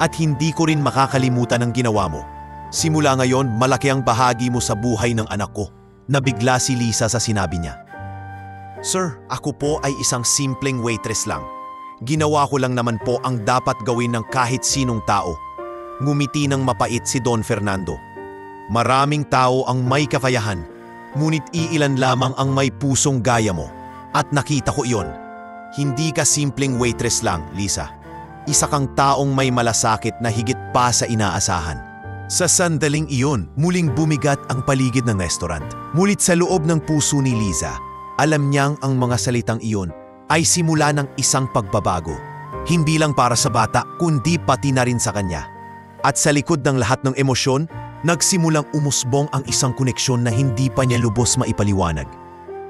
at hindi ko rin makakalimutan ang ginawa mo. Simula ngayon, malaki ang bahagi mo sa buhay ng anak ko. Nabigla si Liza sa sinabi niya. Sir, ako po ay isang simpleng waitress lang. Ginawa ko lang naman po ang dapat gawin ng kahit sinong tao. Ngumiti ng mapait si Don Fernando. Maraming tao ang may kakayahan, ngunit iilan lamang ang may pusong gaya mo. At nakita ko iyon. Hindi ka simpleng waitress lang, Liza. Isa kang taong may malasakit na higit pa sa inaasahan. Sa sandaling iyon, muling bumigat ang paligid ng restaurant. Mulit sa loob ng puso ni Liza, Alam niyang ang mga salitang iyon ay simula ng isang pagbabago. Hindi lang para sa bata, kundi pati na rin sa kanya. At sa likod ng lahat ng emosyon, nagsimulang umusbong ang isang koneksyon na hindi pa niya lubos maipaliwanag.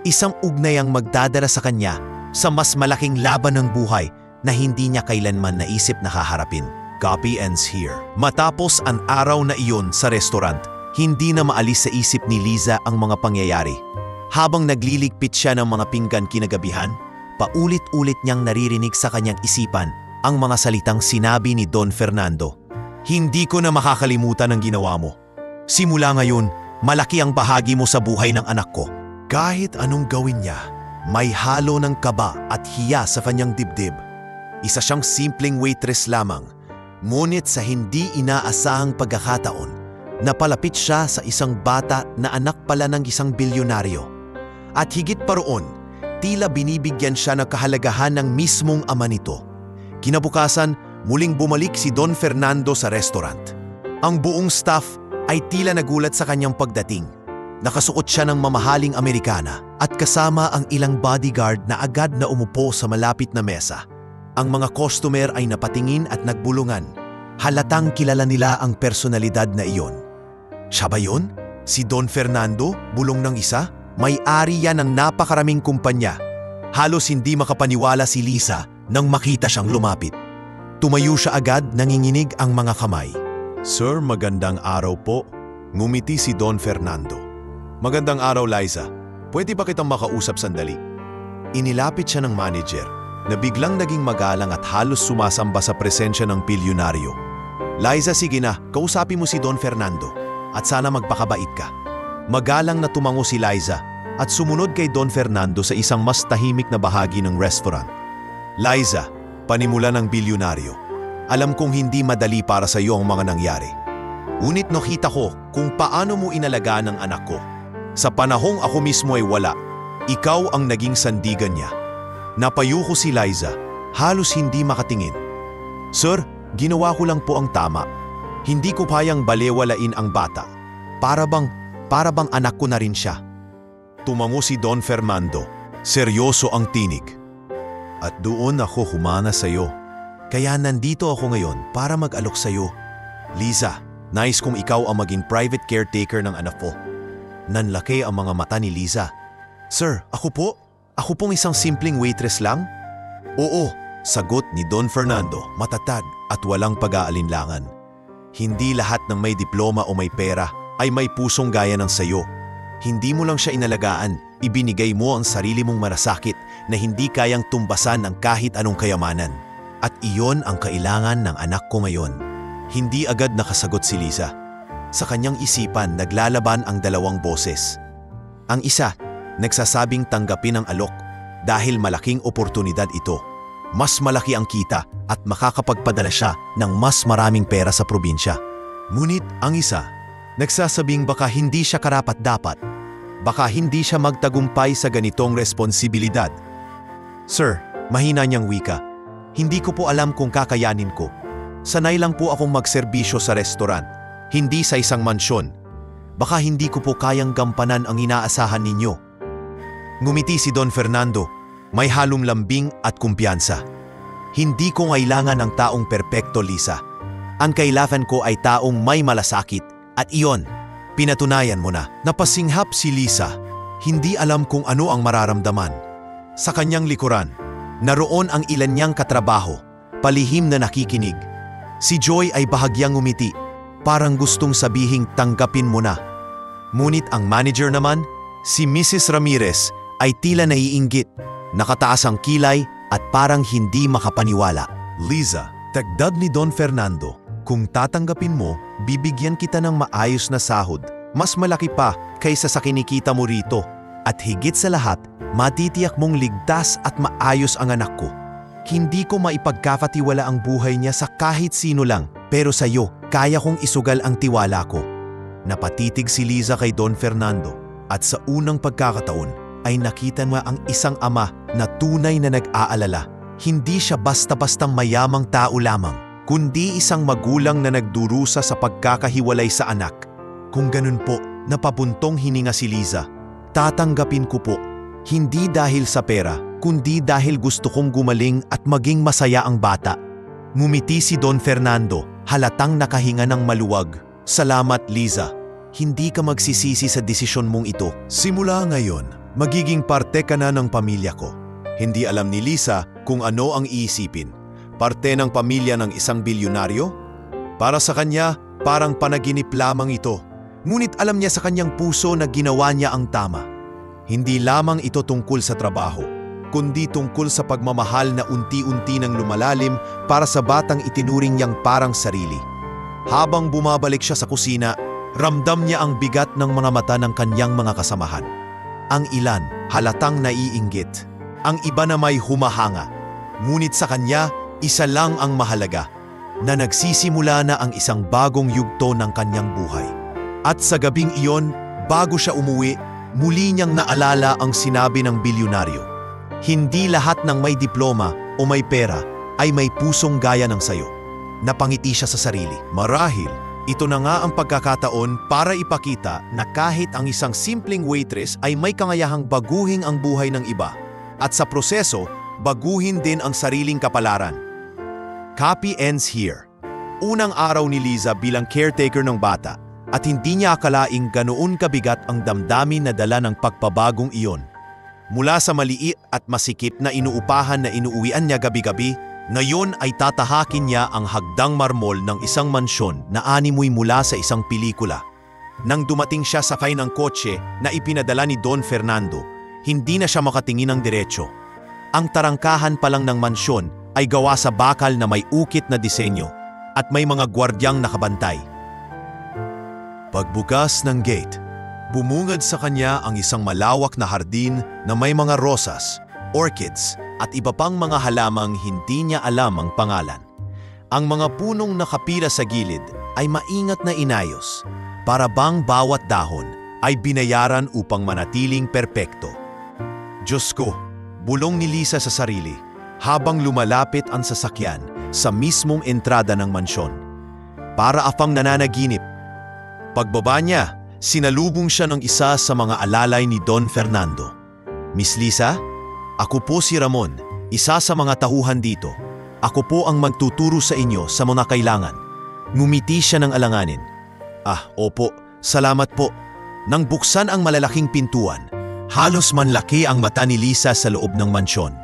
Isang ugnayang magdadala sa kanya sa mas malaking laban ng buhay na hindi niya kailanman naisip na haharapin. Copy ends here. Matapos ang araw na iyon sa restaurant, hindi na maalis sa isip ni Liza ang mga pangyayari. Habang nagliligpit siya ng mga pinggan kinagabihan, paulit-ulit niyang naririnig sa kanyang isipan ang mga salitang sinabi ni Don Fernando. Hindi ko na makakalimutan ang ginawa mo. Simula ngayon, malaki ang bahagi mo sa buhay ng anak ko. Kahit anong gawin niya, may halo ng kaba at hiya sa kanyang dibdib. Isa siyang simpleng waitress lamang, ngunit sa hindi inaasahang pagkakataon, napalapit siya sa isang bata na anak pala ng isang bilyonaryo. At higit pa roon, tila binibigyan siya ng kahalagahan ng mismong ama nito. Kinabukasan, muling bumalik si Don Fernando sa restaurant. Ang buong staff ay tila nagulat sa kanyang pagdating. Nakasuot siya ng mamahaling Amerikana at kasama ang ilang bodyguard na agad na umupo sa malapit na mesa. Ang mga customer ay napatingin at nagbulungan. Halatang kilala nila ang personalidad na iyon. Siya ba yun? Si Don Fernando? Bulong ng isa? May-ari yan ng napakaraming kumpanya. Halos hindi makapaniwala si Liza nang makita siyang lumapit. Tumayo siya agad, nanginginig ang mga kamay. Sir, magandang araw po. Ngumiti si Don Fernando. Magandang araw, Liza. Pwede ba kitang makausap sandali? Inilapit siya ng manager na biglang naging magalang at halos sumasamba sa presensya ng bilyonaryo. Liza, sige na, kausapin mo si Don Fernando at sana magpakabait ka. Magalang na tumango si Liza at sumunod kay Don Fernando sa isang mas tahimik na bahagi ng restaurant. Liza, panimula ng bilyonaryo, alam kong hindi madali para sa iyo ang mga nangyari. Ngunit nakita ko kung paano mo inalagaan ang anak ko. Sa panahong ako mismo ay wala, ikaw ang naging sandigan niya. Napayuko si Liza, halos hindi makatingin. Sir, ginawa ko lang po ang tama. Hindi ko kayang balewalain ang bata. Para bang anak ko na rin siya. Tumango si Don Fernando. Seryoso ang tinig. At doon ako humana sa iyo. Kaya nandito ako ngayon para mag-alok sa iyo. Liza, nais kong ikaw ang maging private caretaker ng anak ko. Nanlaki ang mga mata ni Liza. Sir, ako po? Ako pong isang simpleng waitress lang? Oo, sagot ni Don Fernando, matatag at walang pag-aalinlangan. Hindi lahat ng may diploma o may pera ay may pusong gaya ng sayo. Hindi mo lang siya inalagaan, ibinigay mo ang sarili mong marasakit na hindi kayang tumbasan ng kahit anong kayamanan. At iyon ang kailangan ng anak ko ngayon. Hindi agad nakasagot si Liza. Sa kanyang isipan naglalaban ang dalawang boses. Ang isa, nagsasabing tanggapin ang alok dahil malaking oportunidad ito. Mas malaki ang kita at makakapagpadala siya ng mas maraming pera sa probinsya. Ngunit ang isa, nagsasabing baka hindi siya karapat-dapat. Baka hindi siya magtagumpay sa ganitong responsibilidad. Sir, mahina niyang wika. Hindi ko po alam kung kakayanin ko. Sanay lang po akong magserbisyo sa restaurant, hindi sa isang mansyon. Baka hindi ko po kayang gampanan ang inaasahan ninyo. Ngumiti si Don Fernando, may halong lambing at kumpiyansa. Hindi ko kailangan ng taong perpekto, Liza. Ang kailangan ko ay taong may malasakit. At iyon, pinatunayan mo na. Napasinghap si Liza. Hindi alam kung ano ang mararamdaman. Sa kanyang likuran, naroon ang ilan niyang katrabaho, palihim na nakikinig. Si Joy ay bahagyang ngumiti, parang gustong sabihing tanggapin mo na. Ngunit ang manager naman, si Mrs. Ramirez, ay tila naiinggit, nakataas ang kilay at parang hindi makapaniwala. Liza, dagdag ni Don Fernando, kung tatanggapin mo, bibigyan kita ng maayos na sahod, mas malaki pa kaysa sa kinikita mo rito. At higit sa lahat, matitiyak mong ligtas at maayos ang anak ko. Hindi ko maipagkakatiwala ang buhay niya sa kahit sino lang, pero sa iyo, kaya kong isugal ang tiwala ko. Napatitig si Liza kay Don Fernando at sa unang pagkakataon ay nakita niya ang isang ama na tunay na nag-aalala. Hindi siya basta-bastang mayamang tao lamang, kundi isang magulang na nagdurusa sa pagkakahiwalay sa anak. Kung ganun po, napabuntong hininga si Liza. Tatanggapin ko po. Hindi dahil sa pera, kundi dahil gusto kong gumaling at maging masaya ang bata. Ngumiti si Don Fernando, halatang nakahinga ng maluwag. Salamat, Liza. Hindi ka magsisisi sa desisyon mong ito. Simula ngayon, magiging parte ka na ng pamilya ko. Hindi alam ni Liza kung ano ang iisipin. Parte ng pamilya ng isang bilyonaryo? Para sa kanya, parang panaginip lamang ito. Ngunit alam niya sa kanyang puso na ginawa niya ang tama. Hindi lamang ito tungkol sa trabaho, kundi tungkol sa pagmamahal na unti-unti nang lumalalim para sa batang itinuring niyang parang sarili. Habang bumabalik siya sa kusina, ramdam niya ang bigat ng mga mata ng kanyang mga kasamahan. Ang ilan halatang naiinggit, ang iba na may humahanga. Ngunit sa kanya, isa lang ang mahalaga, na nagsisimula na ang isang bagong yugto ng kanyang buhay. At sa gabing iyon, bago siya umuwi, muli niyang naalala ang sinabi ng bilyonaryo. Hindi lahat ng may diploma o may pera ay may pusong gaya ng sayo. Napangiti siya sa sarili. Marahil, ito na nga ang pagkakataon para ipakita na kahit ang isang simpleng waitress ay may kangayahang baguhin ang buhay ng iba. At sa proseso, baguhin din ang sariling kapalaran. Copy ends here. Unang araw ni Liza bilang caretaker ng bata at hindi niya akalaing ganoon kabigat ang damdamin na dala ng pagpabagong iyon. Mula sa maliit at masikip na inuupahan na inuuwian niya gabi-gabi, ngayon ay tatahakin niya ang hagdang marmol ng isang mansyon na animoy mula sa isang pelikula. Nang dumating siya sakay ng kotse na ipinadala ni Don Fernando, hindi na siya makatingin ng diretsyo. Ang tarangkahan pa lang ng mansyon ay gawa sa bakal na may ukit na disenyo at may mga gwardyang nakabantay. Pagbukas ng gate, bumungad sa kanya ang isang malawak na hardin na may mga rosas, orchids at iba pang mga halamang hindi niya alam ang pangalan. Ang mga punong nakapila sa gilid ay maingat na inayos, para bang bawat dahon ay binayaran upang manatiling perpekto. Diyos ko, bulong ni Liza sa sarili habang lumalapit ang sasakyan sa mismong entrada ng mansyon. Para afang nananaginip. Pagbaba niya, sinalubong siya ng isa sa mga alalay ni Don Fernando. Miss Liza, ako po si Ramon, isa sa mga tauhan dito. Ako po ang magtuturo sa inyo sa mga kailangan. Ngumiti siya ng alanganin. Opo, salamat po. Nang buksan ang malalaking pintuan, halos manlaki ang mata ni Liza sa loob ng mansyon.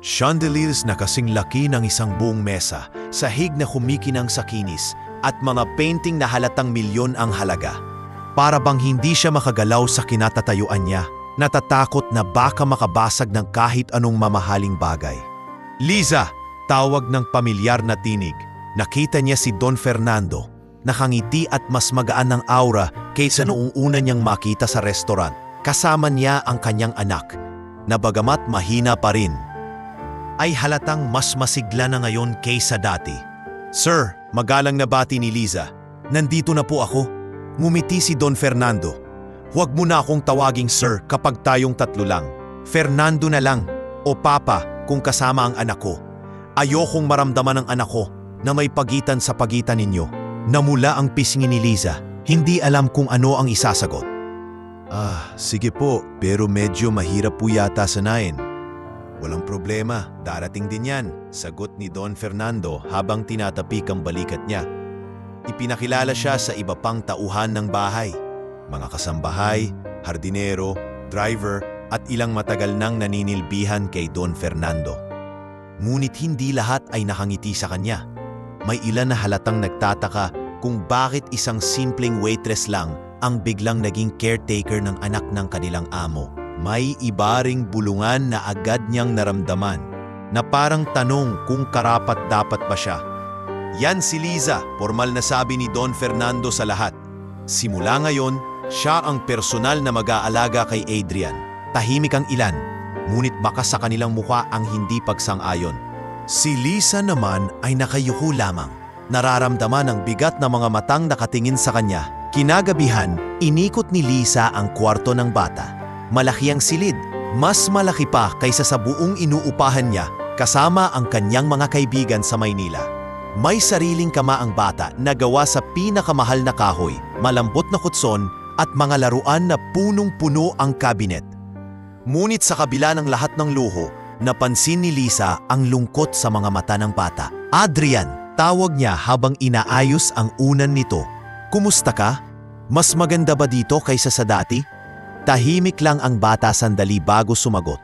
Chandeliers na kasing laki ng isang buong mesa, sahig na kumikinang sa kinis, at mga painting na halatang milyon ang halaga. Para bang hindi siya makagalaw sa kinatatayuan niya, natatakot na baka makabasag ng kahit anong mamahaling bagay. Liza! Tawag ng pamilyar na tinig. Nakita niya si Don Fernando, nakangiti at mas magaan ng aura kaysa noong una niyang makita sa restaurant. Kasama niya ang kanyang anak, na bagamat mahina pa rin, ay halatang mas masigla na ngayon kaysa dati. Sir, magalang na bati ni Liza. Nandito na po ako. Ngumiti si Don Fernando. Huwag mo na akong tawaging sir kapag tayong tatlo lang. Fernando na lang, o Papa kung kasama ang anak ko. Ayokong maramdaman ng anak ko na may pagitan sa pagitan ninyo. Namula ang pisngi ni Liza. Hindi alam kung ano ang isasagot. Sige po, pero medyo mahirap po yata sanayin. Walang problema, darating din yan, sagot ni Don Fernando habang tinatapik ang balikat niya. Ipinakilala siya sa iba pang tauhan ng bahay. Mga kasambahay, hardinero, driver at ilang matagal nang naninilbihan kay Don Fernando. Ngunit hindi lahat ay nakangiti sa kanya. May ilan na halatang nagtataka kung bakit isang simpleng waitress lang ang biglang naging caretaker ng anak ng kanilang amo. May iba ring bulungan na agad niyang naramdaman, na parang tanong kung karapat-dapat ba siya. Yan si Liza, formal na sabi ni Don Fernando sa lahat. Simula ngayon, siya ang personal na mag-aalaga kay Adrian. Tahimik ang ilan, ngunit baka sa kanilang mukha ang hindi pagsang-ayon. Si Liza naman ay nakayuko lamang. Nararamdaman ang bigat na mga matang nakatingin sa kanya. Kinagabihan, inikot ni Liza ang kwarto ng bata. Malaki ang silid, mas malaki pa kaysa sa buong inuupahan niya kasama ang kanyang mga kaibigan sa Maynila. May sariling kama ang bata na gawa sa pinakamahal na kahoy, malambot na kutson at mga laruan na punong-puno ang kabinet. Ngunit sa kabila ng lahat ng luho, napansin ni Liza ang lungkot sa mga mata ng bata. Adrian, tawag niya habang inaayos ang unan nito. Kumusta ka? Mas maganda ba dito kaysa sa dati? Tahimik lang ang bata sandali bago sumagot.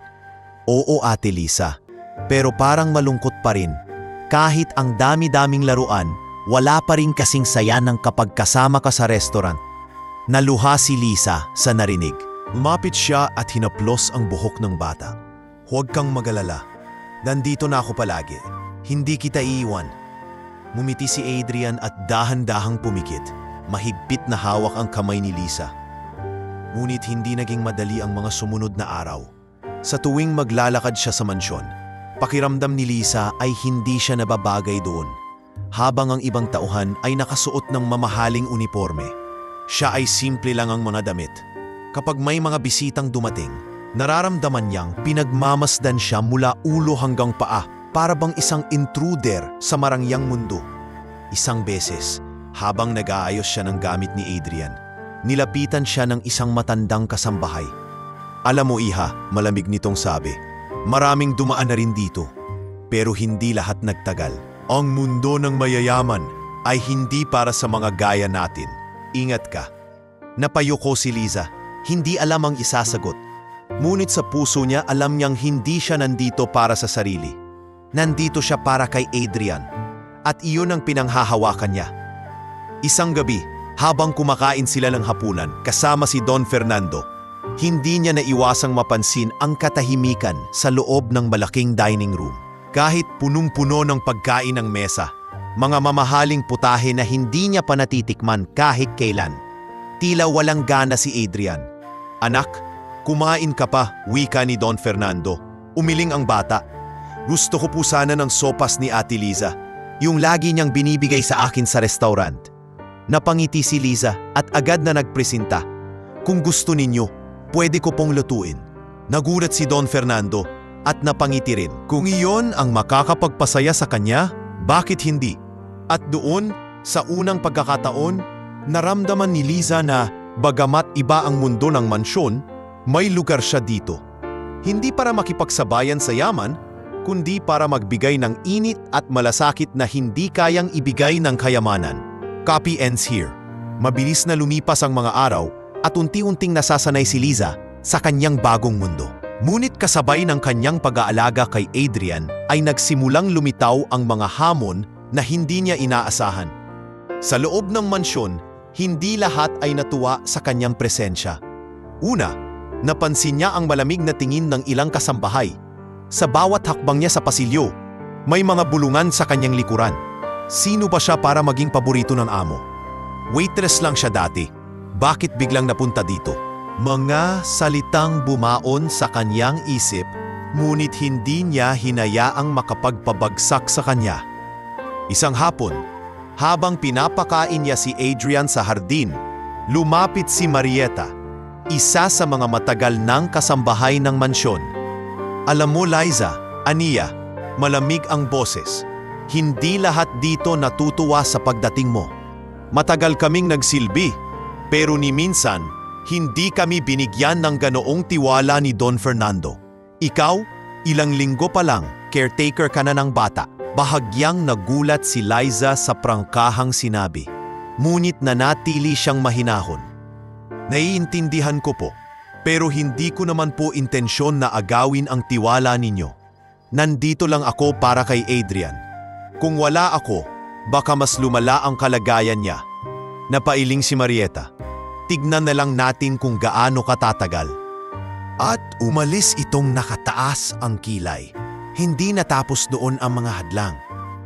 Oo, Ate Liza, pero parang malungkot pa rin. Kahit ang dami-daming laruan, wala pa rin kasing saya ng kapag kasama ka sa restaurant. Naluha si Liza sa narinig. Lumapit siya at hinaplos ang buhok ng bata. Huwag kang magalala. Nandito na ako palagi. Hindi kita iiwan. Mumiti si Adrian at dahan-dahang pumikit. Mahigpit na hawak ang kamay ni Liza. Ngunit hindi naging madali ang mga sumunod na araw. Sa tuwing maglalakad siya sa mansyon, pakiramdam ni Liza ay hindi siya nababagay doon. Habang ang ibang tauhan ay nakasuot ng mamahaling uniforme, siya ay simple lang ang mga damit. Kapag may mga bisitang dumating, nararamdaman niyang pinagmamasdan siya mula ulo hanggang paa para bang isang intruder sa marangyang mundo. Isang beses, habang nag-aayos siya ng gamit ni Adrian, nilapitan siya ng isang matandang kasambahay. Alam mo iha, malamig nitong sabi, maraming dumaan na rin dito, pero hindi lahat nagtagal. Ang mundo ng mayayaman ay hindi para sa mga gaya natin. Ingat ka. Napayuko si Liza, hindi alam ang isasagot. Ngunit sa puso niya alam niyang hindi siya nandito para sa sarili. Nandito siya para kay Adrian. At iyon ang pinanghahawakan niya. Isang gabi, habang kumakain sila ng hapunan kasama si Don Fernando, hindi niya naiwasang mapansin ang katahimikan sa loob ng malaking dining room. Kahit punong-puno ng pagkain ng mesa, mga mamahaling putahe na hindi niya pa natitikman kahit kailan. Tila walang gana si Adrian. Anak, kumain ka pa, wika ni Don Fernando. Umiling ang bata. Gusto ko po sana ng sopas ni Ate Liza, yung lagi niyang binibigay sa akin sa restaurant. Napangiti si Liza at agad na nagpresenta. Kung gusto ninyo, pwede ko pong lutuin. Nagulat si Don Fernando at napangiti rin. Kung iyon ang makakapagpasaya sa kanya, bakit hindi? At doon, sa unang pagkakataon, naramdaman ni Liza na bagamat iba ang mundo ng mansyon, may lugar siya dito. Hindi para makipagsabayan sa yaman, kundi para magbigay ng init at malasakit na hindi kayang ibigay ng kayamanan. Copy ends here. Mabilis na lumipas ang mga araw at unti-unting nasasanay si Liza sa kanyang bagong mundo. Ngunit kasabay ng kanyang pag-aalaga kay Adrian ay nagsimulang lumitaw ang mga hamon na hindi niya inaasahan. Sa loob ng mansyon, hindi lahat ay natuwa sa kanyang presensya. Una, napansin niya ang malamig na tingin ng ilang kasambahay. Sa bawat hakbang niya sa pasilyo, may mga bulungan sa kanyang likuran. Sino ba siya para maging paborito ng amo? Waitress lang siya dati. Bakit biglang napunta dito? Mga salitang bumaon sa kanyang isip, ngunit hindi niya hinayaang makapagpabagsak sa kanya. Isang hapon, habang pinapakain niya si Adrian sa hardin, lumapit si Marieta, isa sa mga matagal ng kasambahay ng mansyon. Alam mo, Liza, aniya, malamig ang boses. Hindi lahat dito natutuwa sa pagdating mo. Matagal kaming nagsilbi, pero ni minsan, hindi kami binigyan ng ganoong tiwala ni Don Fernando. Ikaw, ilang linggo pa lang, caretaker ka na ng bata. Bahagyang nagulat si Liza sa prangkahang sinabi. Ngunit nanatili siyang mahinahon. Naiintindihan ko po, pero hindi ko naman po intensyon na agawin ang tiwala ninyo. Nandito lang ako para kay Adrian. Kung wala ako, baka mas lumala ang kalagayan niya. Napailing si Marieta. Tignan na lang natin kung gaano katatagal. At umalis itong nakataas ang kilay. Hindi natapos doon ang mga hadlang.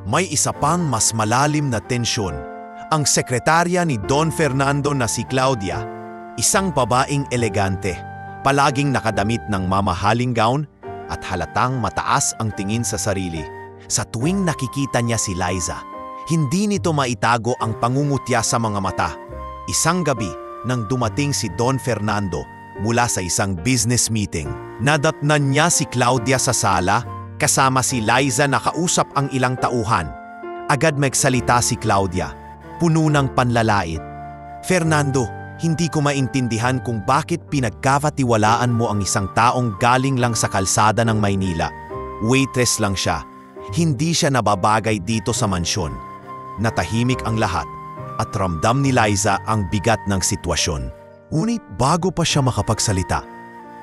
May isa pang mas malalim na tensyon. Ang sekretarya ni Don Fernando na si Claudia, isang babaeng elegante, palaging nakadamit ng mamahaling gown at halatang mataas ang tingin sa sarili. Sa tuwing nakikita niya si Liza, hindi nito maitago ang pangungutya sa mga mata. Isang gabi, nang dumating si Don Fernando mula sa isang business meeting, nadatnan niya si Claudia sa sala kasama si Liza na kausap ang ilang tauhan. Agad magsalita si Claudia, puno ng panlalait. Fernando, Hindi ko maintindihan kung bakit pinagkakatiwalaan mo ang isang taong galing lang sa kalsada ng Maynila. Waitress lang siya. Hindi siya nababagay dito sa mansyon. Natahimik ang lahat at ramdam ni Liza ang bigat ng sitwasyon. Ngunit bago pa siya makapagsalita,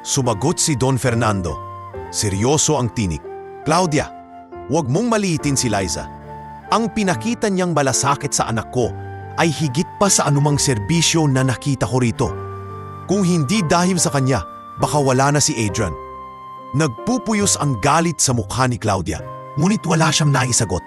sumagot si Don Fernando. Seryoso ang tinig. Claudia, huwag mong maliitin si Liza. Ang pinakita niyang malasakit sa anak ko ay higit pa sa anumang serbisyo na nakita ko rito. Kung hindi dahil sa kanya, baka wala na si Adrian. Nagpupuyos ang galit sa mukha ni Claudia, ngunit wala siyang naisagot.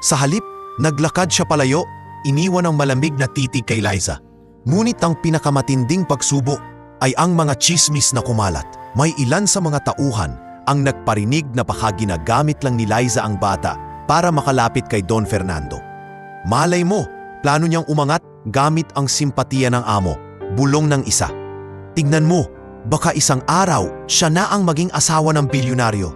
Sa halip, naglakad siya palayo, iniwan ang malamig na titig kay Liza. Ngunit ang pinakamatinding pagsubo ay ang mga chismis na kumalat. May ilan sa mga tauhan ang nagparinig na baka ginagamit lang ni Liza ang bata para makalapit kay Don Fernando. Malay mo, plano niyang umangat gamit ang simpatiya ng amo, bulong ng isa. Tignan mo, baka isang araw siya na ang maging asawa ng bilyonaryo.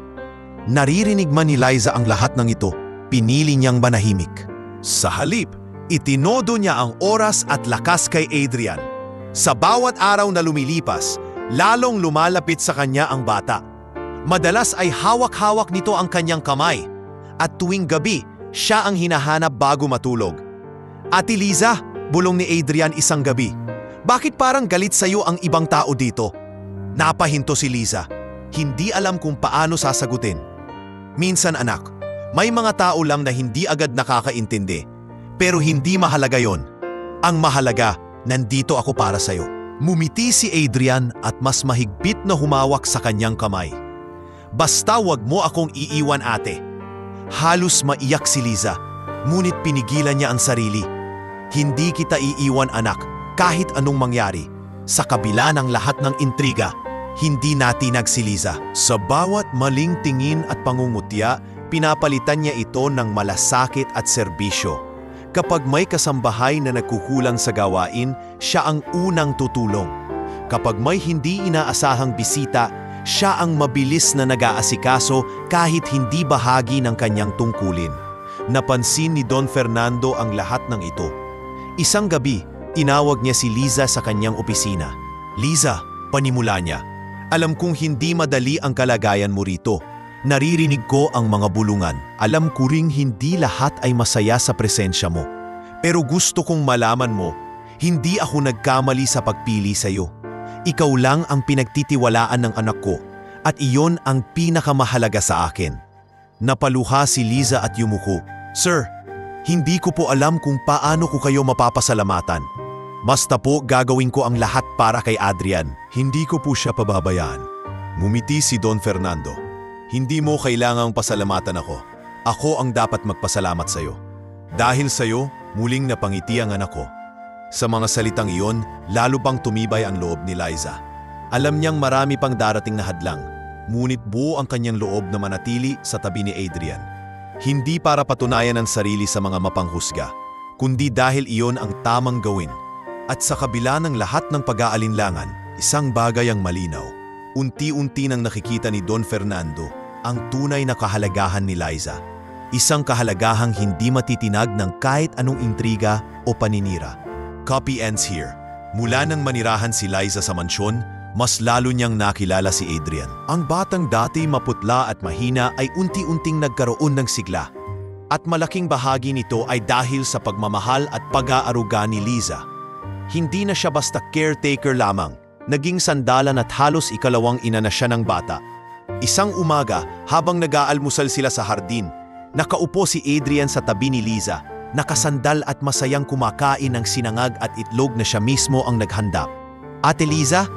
Naririnig man ni Liza ang lahat ng ito, pinili niyang manahimik. Sa halip, itinodo niya ang oras at lakas kay Adrian. Sa bawat araw na lumilipas, lalong lumalapit sa kanya ang bata. Madalas ay hawak-hawak nito ang kanyang kamay at tuwing gabi, siya ang hinahanap bago matulog. Ate Liza, bulong ni Adrian isang gabi, bakit parang galit sa'yo ang ibang tao dito? Napahinto si Liza. Hindi alam kung paano sasagutin. Minsan anak, may mga tao lang na hindi agad nakakaintindi. Pero hindi mahalaga yon. Ang mahalaga, nandito ako para sa'yo. Mumiti si Adrian at mas mahigpit na humawak sa kanyang kamay. Basta wag mo akong iiwan ate. Halos maiyak si Liza, ngunit pinigilan niya ang sarili. Hindi kita iiwan anak, kahit anong mangyari. Sa kabila ng lahat ng intriga, hindi natinag si Liza. Sa bawat maling tingin at pangungutya, pinapalitan niya ito ng malasakit at serbisyo. Kapag may kasambahay na nagkukulang sa gawain, siya ang unang tutulong. Kapag may hindi inaasahang bisita, siya ang mabilis na nag-aasikaso kahit hindi bahagi ng kanyang tungkulin. Napansin ni Don Fernando ang lahat ng ito. Isang gabi, tinawag niya si Liza sa kanyang opisina. Liza, panimula niya. Alam kong hindi madali ang kalagayan mo rito. Naririnig ko ang mga bulungan. Alam ko ring hindi lahat ay masaya sa presensya mo. Pero gusto kong malaman mo, hindi ako nagkamali sa pagpili sa iyo. Ikaw lang ang pinagtitiwalaan ng anak ko at iyon ang pinakamahalaga sa akin. Napaluha si Liza at yumuko. Sir, hindi ko po alam kung paano ko kayo mapapasalamatan. Basta po gagawin ko ang lahat para kay Adrian. Hindi ko po siya pababayaan. Ngumiti si Don Fernando. Hindi mo kailangang pasalamatan ako. Ako ang dapat magpasalamat sa iyo. Dahil sa iyo, muling napangiti ang anak ko. Sa mga salitang iyon, lalo pang tumibay ang loob ni Liza. Alam niyang marami pang darating na hadlang, ngunit buo ang kanyang loob na manatili sa tabi ni Adrian. Hindi para patunayan ang sarili sa mga mapanghusga, kundi dahil iyon ang tamang gawin. At sa kabila ng lahat ng pag-aalinlangan, isang bagay ang malinaw. Unti-unti nang nakikita ni Don Fernando ang tunay na kahalagahan ni Liza. Isang kahalagahang hindi matitinag ng kahit anong intriga o paninira. Copy ends here. Mula nang manirahan si Liza sa mansyon, mas lalo niyang nakilala si Adrian. Ang batang dati maputla at mahina ay unti-unting nagkaroon ng sigla. At malaking bahagi nito ay dahil sa pagmamahal at pag-aaruga ni Liza. Hindi na siya basta caretaker lamang. Naging sandalan at halos ikalawang ina na siya ng bata. Isang umaga, habang nag-aalmusal sila sa hardin, nakaupo si Adrian sa tabi ni Liza, nakasandal at masayang kumakain ng sinangag at itlog na siya mismo ang naghanda. Ate Liza,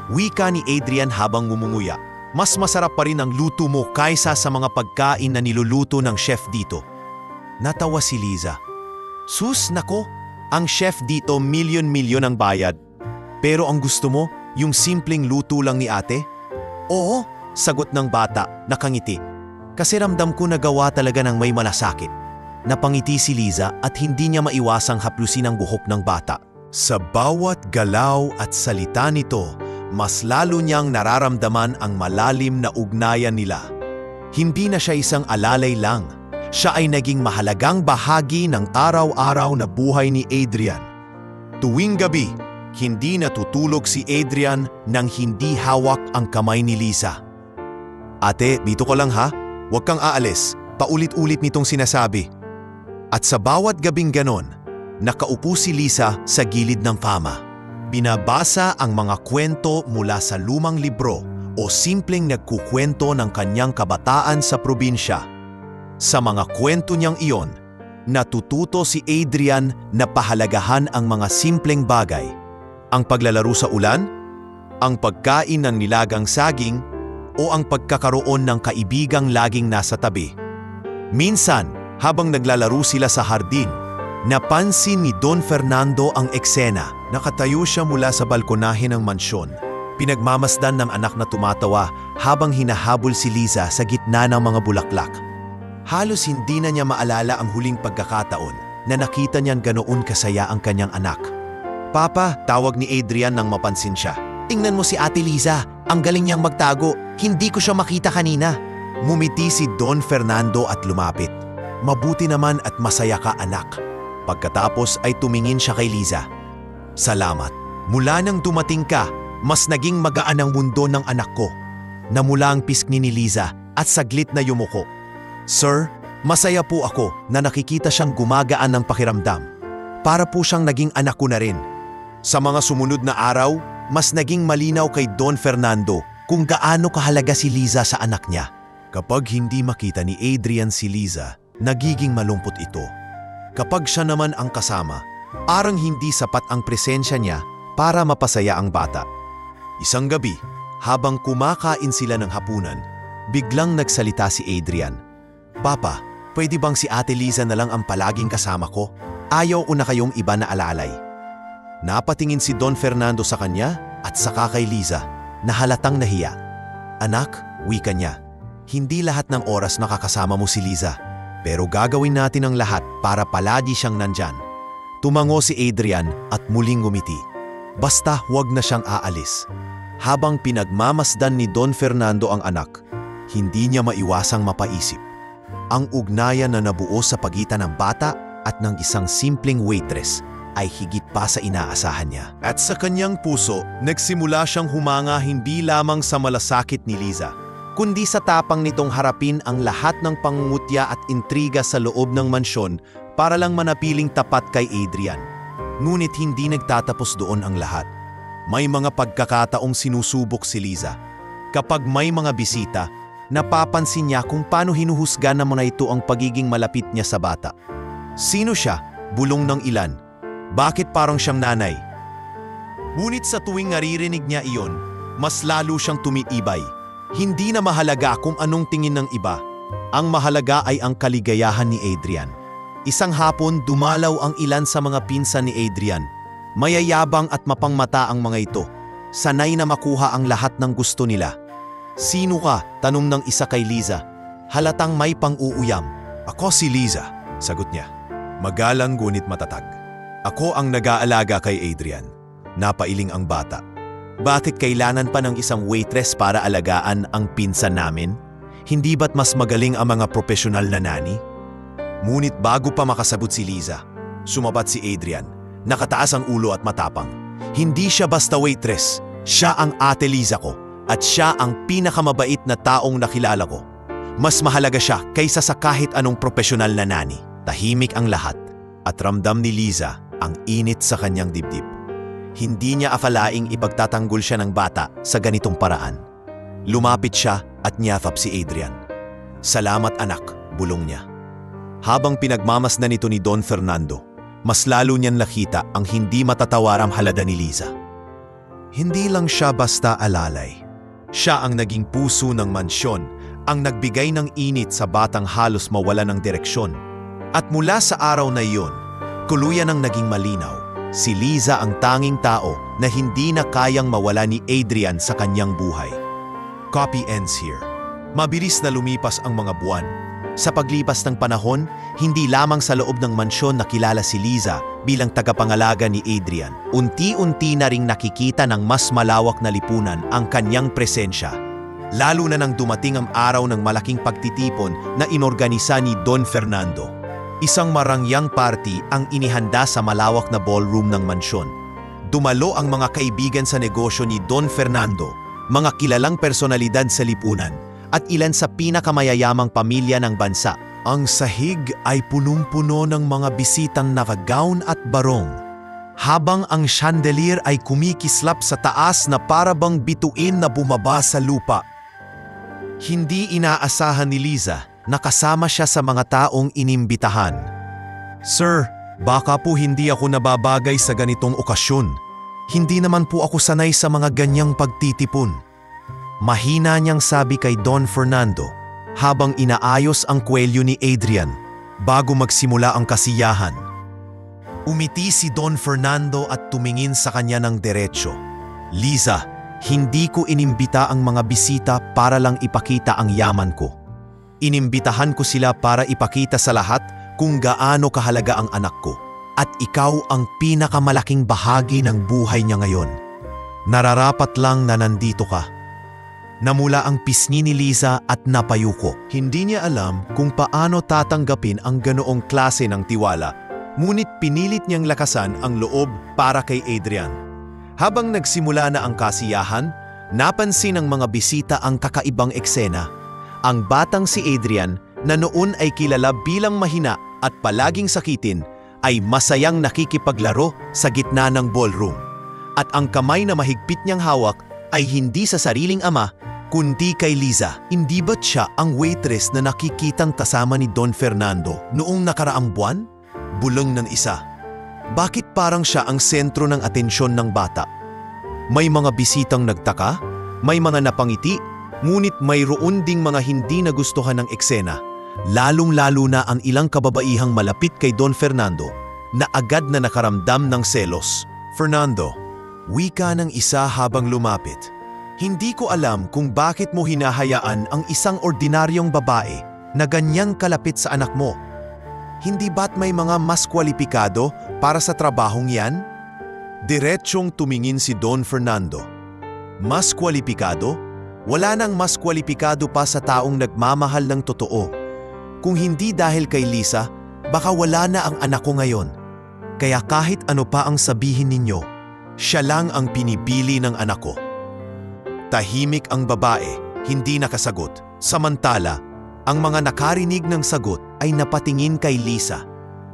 wika ni Adrian habang ngumunguya, mas masarap pa rin ang luto mo kaysa sa mga pagkain na niluluto ng chef dito. Natawa si Liza. Sus, nako, ang chef dito milyon-milyon ang bayad. Pero ang gusto mo, yung simpleng luto lang ni ate? Oo, sagot ng bata, nakangiti. Kasi ramdam ko na gawa talaga ng may malasakit. Napangiti si Liza at hindi niya maiwasang haplusin ang buhok ng bata. Sa bawat galaw at salita nito, mas lalo niyang nararamdaman ang malalim na ugnayan nila. Hindi na siya isang alalay lang. Siya ay naging mahalagang bahagi ng araw-araw na buhay ni Adrian. Tuwing gabi, Hindi natutulog si Adrian nang hindi hawak ang kamay ni Liza. Ate, dito ko lang ha. Huwag kang aalis. Paulit-ulit nitong sinasabi. At sa bawat gabing ganon, nakaupo si Liza sa gilid ng kama. Binabasa ang mga kwento mula sa lumang libro o simpleng nagkukwento ng kanyang kabataan sa probinsya. Sa mga kwento niyang iyon, natututo si Adrian na pahalagahan ang mga simpleng bagay. Ang paglalaro sa ulan, ang pagkain ng nilagang saging, o ang pagkakaroon ng kaibigang laging nasa tabi. Minsan, habang naglalaro sila sa hardin, napansin ni Don Fernando ang eksena. Nakatayo siya mula sa balkonahe ng mansyon. Pinagmamasdan ng anak na tumatawa habang hinahabol si Liza sa gitna ng mga bulaklak. Halos hindi na niya maalala ang huling pagkakataon na nakita niyang ganoon kasaya ang kanyang anak. Papa, tawag ni Adrian nang mapansin siya. Tingnan mo si Ate Liza, ang galing niyang magtago. Hindi ko siya makita kanina. Mumiti si Don Fernando at lumapit. Mabuti naman at masaya ka, anak. Pagkatapos ay tumingin siya kay Liza. Salamat. Mula nang dumating ka, mas naging magaan ang mundo ng anak ko. Namula ang pisngi ni Liza at saglit na yumuko. Sir, masaya po ako na nakikita siyang gumagaan ng pakiramdam. Para po siyang naging anak ko na rin. Sa mga sumunod na araw, mas naging malinaw kay Don Fernando kung gaano kahalaga si Liza sa anak niya. Kapag hindi makita ni Adrian si Liza, nagiging malungkot ito. Kapag siya naman ang kasama, parang hindi sapat ang presensya niya para mapasaya ang bata. Isang gabi, habang kumakain sila ng hapunan, biglang nagsalita si Adrian. Papa, pwede bang si Ate Liza na lang ang palaging kasama ko? Ayaw ko na kayong iba na alalay. Napatingin si Don Fernando sa kanya at saka kay Liza na halatang nahiya. Anak, wika niya, hindi lahat ng oras nakakasama mo si Liza. Pero gagawin natin ang lahat para palagi siyang nandyan. Tumango si Adrian at muling ngumiti. Basta huwag na siyang aalis. Habang pinagmamasdan ni Don Fernando ang anak, hindi niya maiwasang mapaisip. Ang ugnayan na nabuo sa pagitan ng bata at ng isang simpleng waitress ay higit pa sa inaasahan niya. At sa kanyang puso, nagsimula siyang humanga hindi lamang sa malasakit ni Liza, kundi sa tapang nitong harapin ang lahat ng pangungutya at intriga sa loob ng mansyon para lang manatiling tapat kay Adrian. Ngunit hindi nagtatapos doon ang lahat. May mga pagkakataong sinusubok si Liza. Kapag may mga bisita, napapansin niya kung paano hinuhusga ng mga ito ang pagiging malapit niya sa bata. Sino siya? Bulong ng ilan. Bakit parang siyang nanay? Ngunit sa tuwing naririnig niya iyon, mas lalo siyang tumitibay. Hindi na mahalaga kung anong tingin ng iba. Ang mahalaga ay ang kaligayahan ni Adrian. Isang hapon, dumalaw ang ilan sa mga pinsan ni Adrian. Mayayabang at mapangmata ang mga ito. Sanay na makuha ang lahat ng gusto nila. Sino ka? Tanong ng isa kay Liza. Halatang may pang-uuyam. Ako si Liza, sagot niya. Magalang ngunit matatag. Ako ang nag-aalaga kay Adrian. Napailing ang bata. Bakit kailangan pa ng isang waitress para alagaan ang pinsan namin? Hindi ba't mas magaling ang mga profesional na nani? Ngunit bago pa makasabot si Liza, sumabat si Adrian. Nakataas ang ulo at matapang. Hindi siya basta waitress. Siya ang Ate Liza ko at siya ang pinakamabait na taong nakilala ko. Mas mahalaga siya kaysa sa kahit anong profesional na nani. Tahimik ang lahat at ramdam ni Liza ang init sa kanyang dibdib. Hindi niya akalaing ipagtatanggol siya ng bata sa ganitong paraan. Lumapit siya at niyakap si Adrian. Salamat anak, bulong niya. Habang pinagmamasdan nito ni Don Fernando, mas lalo niyan nakita ang hindi matatawarang halada ni Liza. Hindi lang siya basta alalay. Siya ang naging puso ng mansyon, ang nagbigay ng init sa batang halos mawala ng direksyon. At mula sa araw na iyon, tuluyan ang naging malinaw. Si Liza ang tanging tao na hindi na kayang mawala ni Adrian sa kanyang buhay. Copy ends here. Mabilis na lumipas ang mga buwan. Sa paglipas ng panahon, hindi lamang sa loob ng mansyon nakilala si Liza bilang tagapangalaga ni Adrian. Unti-unti na ring nakikita ng mas malawak na lipunan ang kanyang presensya. Lalo na nang dumating ang araw ng malaking pagtitipon na inorganisa ni Don Fernando. Isang marangyang party ang inihanda sa malawak na ballroom ng mansyon. Dumalo ang mga kaibigan sa negosyo ni Don Fernando, mga kilalang personalidad sa lipunan, at ilan sa pinakamayayamang pamilya ng bansa. Ang sahig ay punong-puno ng mga bisitang naka-gown at barong, habang ang chandelier ay kumikislap sa taas na parabang bituin na bumaba sa lupa. Hindi inaasahan ni Liza na kasama siya sa mga taong inimbitahan. "Sir, baka po hindi ako nababagay sa ganitong okasyon. Hindi naman po ako sanay sa mga ganyang pagtitipon." Mahina niyang sabi kay Don Fernando habang inaayos ang kwelyo ni Adrian bago magsimula ang kasiyahan. Umiti si Don Fernando at tumingin sa kanya ng diretsyo. "Liza, hindi ko inimbita ang mga bisita para lang ipakita ang yaman ko. Inimbitahan ko sila para ipakita sa lahat kung gaano kahalaga ang anak ko. At ikaw ang pinakamalaking bahagi ng buhay niya ngayon. Nararapat lang na nandito ka." Namula ang pisngi ni Liza at napayuko. Hindi niya alam kung paano tatanggapin ang ganoong klase ng tiwala, ngunit pinilit niyang lakasan ang loob para kay Adrian. Habang nagsimula na ang kasiyahan, napansin ng mga bisita ang kakaibang eksena. Ang batang si Adrian, na noon ay kilala bilang mahina at palaging sakitin, ay masayang nakikipaglaro sa gitna ng ballroom. At ang kamay na mahigpit niyang hawak ay hindi sa sariling ama, kundi kay Liza. Hindi ba't siya ang waitress na nakikitang kasama ni Don Fernando noong nakaraang buwan? Bulong ng isa. Bakit parang siya ang sentro ng atensyon ng bata? May mga bisitang nagtaka, may mga napangiti, ngunit mayroon ding mga hindi nagustuhan ng eksena. Lalong-lalo na ang ilang kababaihang malapit kay Don Fernando na agad na nakaramdam ng selos. "Fernando," wika ng isa habang lumapit, "hindi ko alam kung bakit mo hinahayaan ang isang ordinaryong babae na ganyang kalapit sa anak mo. Hindi ba't may mga mas kwalipikado para sa trabahong yan?" Diretsyong tumingin si Don Fernando. Mas kwalipikado? Wala nang mas kwalipikado pa sa taong nagmamahal ng totoo. Kung hindi dahil kay Liza, baka wala na ang anak ko ngayon. Kaya kahit ano pa ang sabihin ninyo, siya lang ang pinipili ng anak ko. Tahimik ang babae, hindi nakasagot. Samantala, ang mga nakarinig ng sagot ay napatingin kay Liza.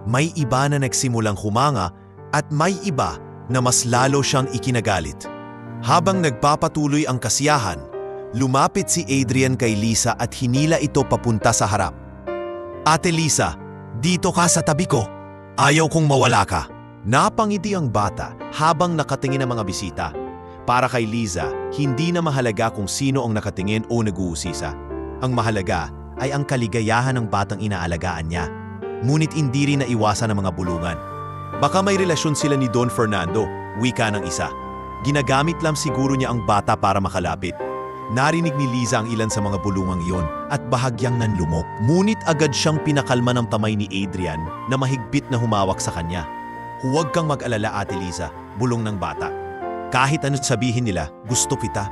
May iba na nagsimulang humanga at may iba na mas lalo siyang ikinagalit. Habang nagpapatuloy ang kasiyahan, lumapit si Adrian kay Liza at hinila ito papunta sa harap. "Ate Liza, dito ka sa tabi ko. Ayaw kong mawala ka." Napangiti ang bata habang nakatingin ang mga bisita. Para kay Liza, hindi na mahalaga kung sino ang nakatingin o nag-uusisa. Ang mahalaga ay ang kaligayahan ng batang inaalagaan niya. Ngunit hindi rin naiwasan ang mga bulungan. Baka may relasyon sila ni Don Fernando, wika ng isa. Ginagamit lang siguro niya ang bata para makalapit. Narinig ni Liza ang ilan sa mga bulungang iyon at bahagyang nanlumok. Ngunit agad siyang pinakalma ng kamay ni Adrian na mahigpit na humawak sa kanya. "Huwag kang mag-alala, Ate Liza," bulong ng bata. "Kahit ano't sabihin nila, gusto kita."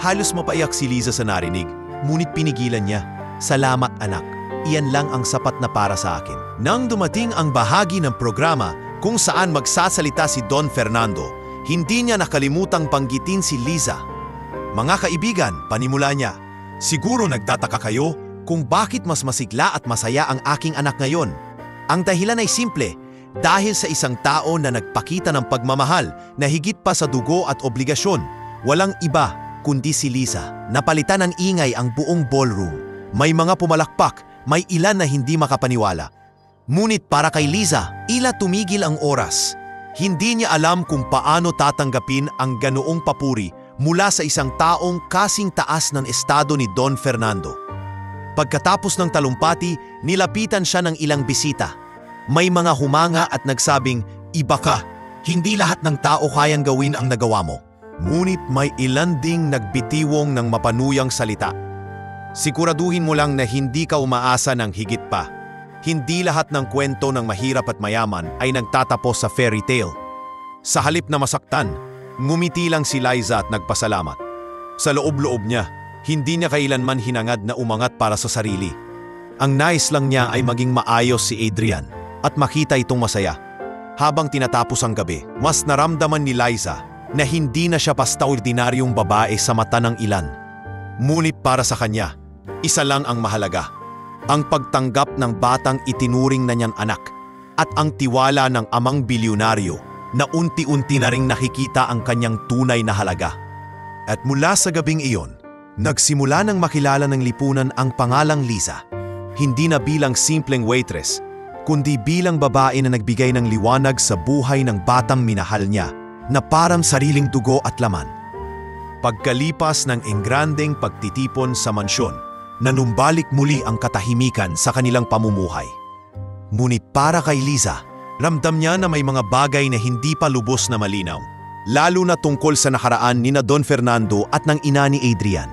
Halos mapaiyak si Liza sa narinig, ngunit pinigilan niya. "Salamat anak, iyan lang ang sapat na para sa akin." Nang dumating ang bahagi ng programa kung saan magsasalita si Don Fernando, hindi niya nakalimutang banggitin si Liza. "Mga kaibigan," panimula niya, "siguro nagtataka kayo kung bakit mas masigla at masaya ang aking anak ngayon. Ang dahilan ay simple, dahil sa isang tao na nagpakita ng pagmamahal na higit pa sa dugo at obligasyon. Walang iba kundi si Liza. Napalitan ng ingay ang buong ballroom. May mga pumalakpak, may ilan na hindi makapaniwala. Ngunit para kay Liza, ila tumigil ang oras. Hindi niya alam kung paano tatanggapin ang ganoong papuri mula sa isang taong kasing taas ng estado ni Don Fernando. Pagkatapos ng talumpati, nilapitan siya ng ilang bisita. May mga humanga at nagsabing, "Iba ka. Hindi lahat ng tao kayang gawin ang nagawa mo." Ngunit may ilan ding nagbitiwong ng mapanuyang salita. "Siguraduhin mo lang na hindi ka umaasa ng higit pa. Hindi lahat ng kwento ng mahirap at mayaman ay nagtatapos sa fairy tale." Sa halip na masaktan, ngumiti lang si Liza at nagpasalamat. Sa loob-loob niya, hindi niya kailanman hinangad na umangat para sa sarili. Ang nais lang niya ay maging maayos si Adrian at makita itong masaya. Habang tinatapos ang gabi, mas naramdaman ni Liza na hindi na siya basta ordinaryong babae sa mata ng ilan. Ngunit para sa kanya, isa lang ang mahalaga. Ang pagtanggap ng batang itinuring na niyang anak at ang tiwala ng amang bilyonaryo na unti-unti na ring nakikita ang kanyang tunay na halaga. At mula sa gabing iyon, nagsimula nang makilala ng lipunan ang pangalang Liza. Hindi na bilang simpleng waitress, kundi bilang babae na nagbigay ng liwanag sa buhay ng batang minahal niya na parang sariling dugo at laman. Pagkalipas ng engrandeng pagtitipon sa mansyon, nanumbalik muli ang katahimikan sa kanilang pamumuhay. Ngunit para kay Liza, ramdam niya na may mga bagay na hindi pa lubos na malinaw, lalo na tungkol sa nakaraan ni na Don Fernando at ng ina ni Adrian.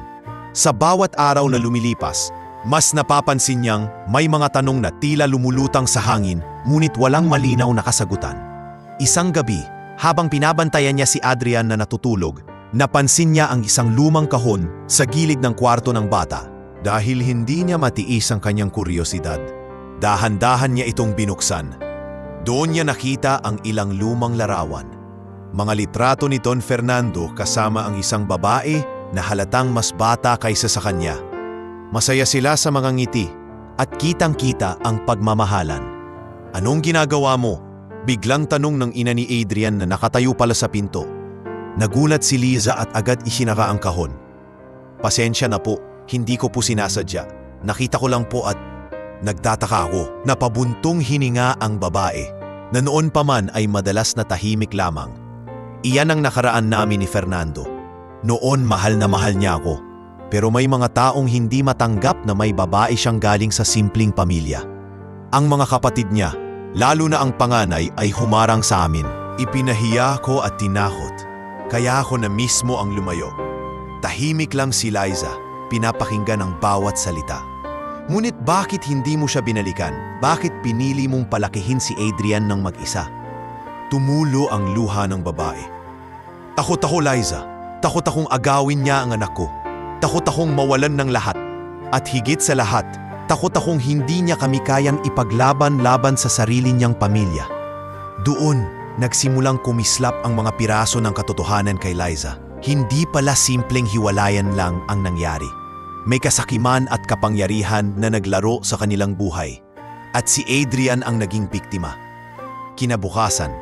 Sa bawat araw na lumilipas, mas napapansin niyang may mga tanong na tila lumulutang sa hangin ngunit walang malinaw na kasagutan. Isang gabi, habang pinabantayan niya si Adrian na natutulog, napansin niya ang isang lumang kahon sa gilid ng kwarto ng bata. Dahil hindi niya matiis ang kanyang kuryosidad, dahan-dahan niya itong binuksan. Doon niya nakita ang ilang lumang larawan. Mga litrato ni Don Fernando kasama ang isang babae na halatang mas bata kaysa sa kanya. Masaya sila sa mga ngiti at kitang-kita ang pagmamahalan. "Anong ginagawa mo?" Biglang tanong ng ina ni Adrian na nakatayo pala sa pinto. Nagulat si Liza at agad isinara ang kahon. "Pasensya na po, hindi ko po sinasadya. Nakita ko lang po at..." Nagtataka ako. Napabuntong hininga ang babae, na noon pa man ay madalas na tahimik lamang. Iyan ang nakaraan namin ni Fernando. Noon mahal na mahal niya ako. Pero may mga taong hindi matanggap na may babae siyang galing sa simpleng pamilya. Ang mga kapatid niya, lalo na ang panganay, ay humarang sa amin. Ipinahiya ko at tinakot. Kaya ako na mismo ang lumayo. Tahimik lang si Liza, pinapakinggan ang bawat salita. Ngunit bakit hindi mo siya binalikan? Bakit pinili mong palakihin si Adrian ng mag-isa? Tumulo ang luha ng babae. Takot ako, Liza. Takot akong agawin niya ang anak ko. Takot akong mawalan ng lahat. At higit sa lahat, takot akong hindi niya kami kayang ipaglaban-laban sa sarili niyang pamilya. Doon, nagsimulang kumislap ang mga piraso ng katotohanan kay Liza. Hindi pala simpleng hiwalayan lang ang nangyari. May kasakiman at kapangyarihan na naglaro sa kanilang buhay. At si Adrian ang naging biktima. Kinabukasan,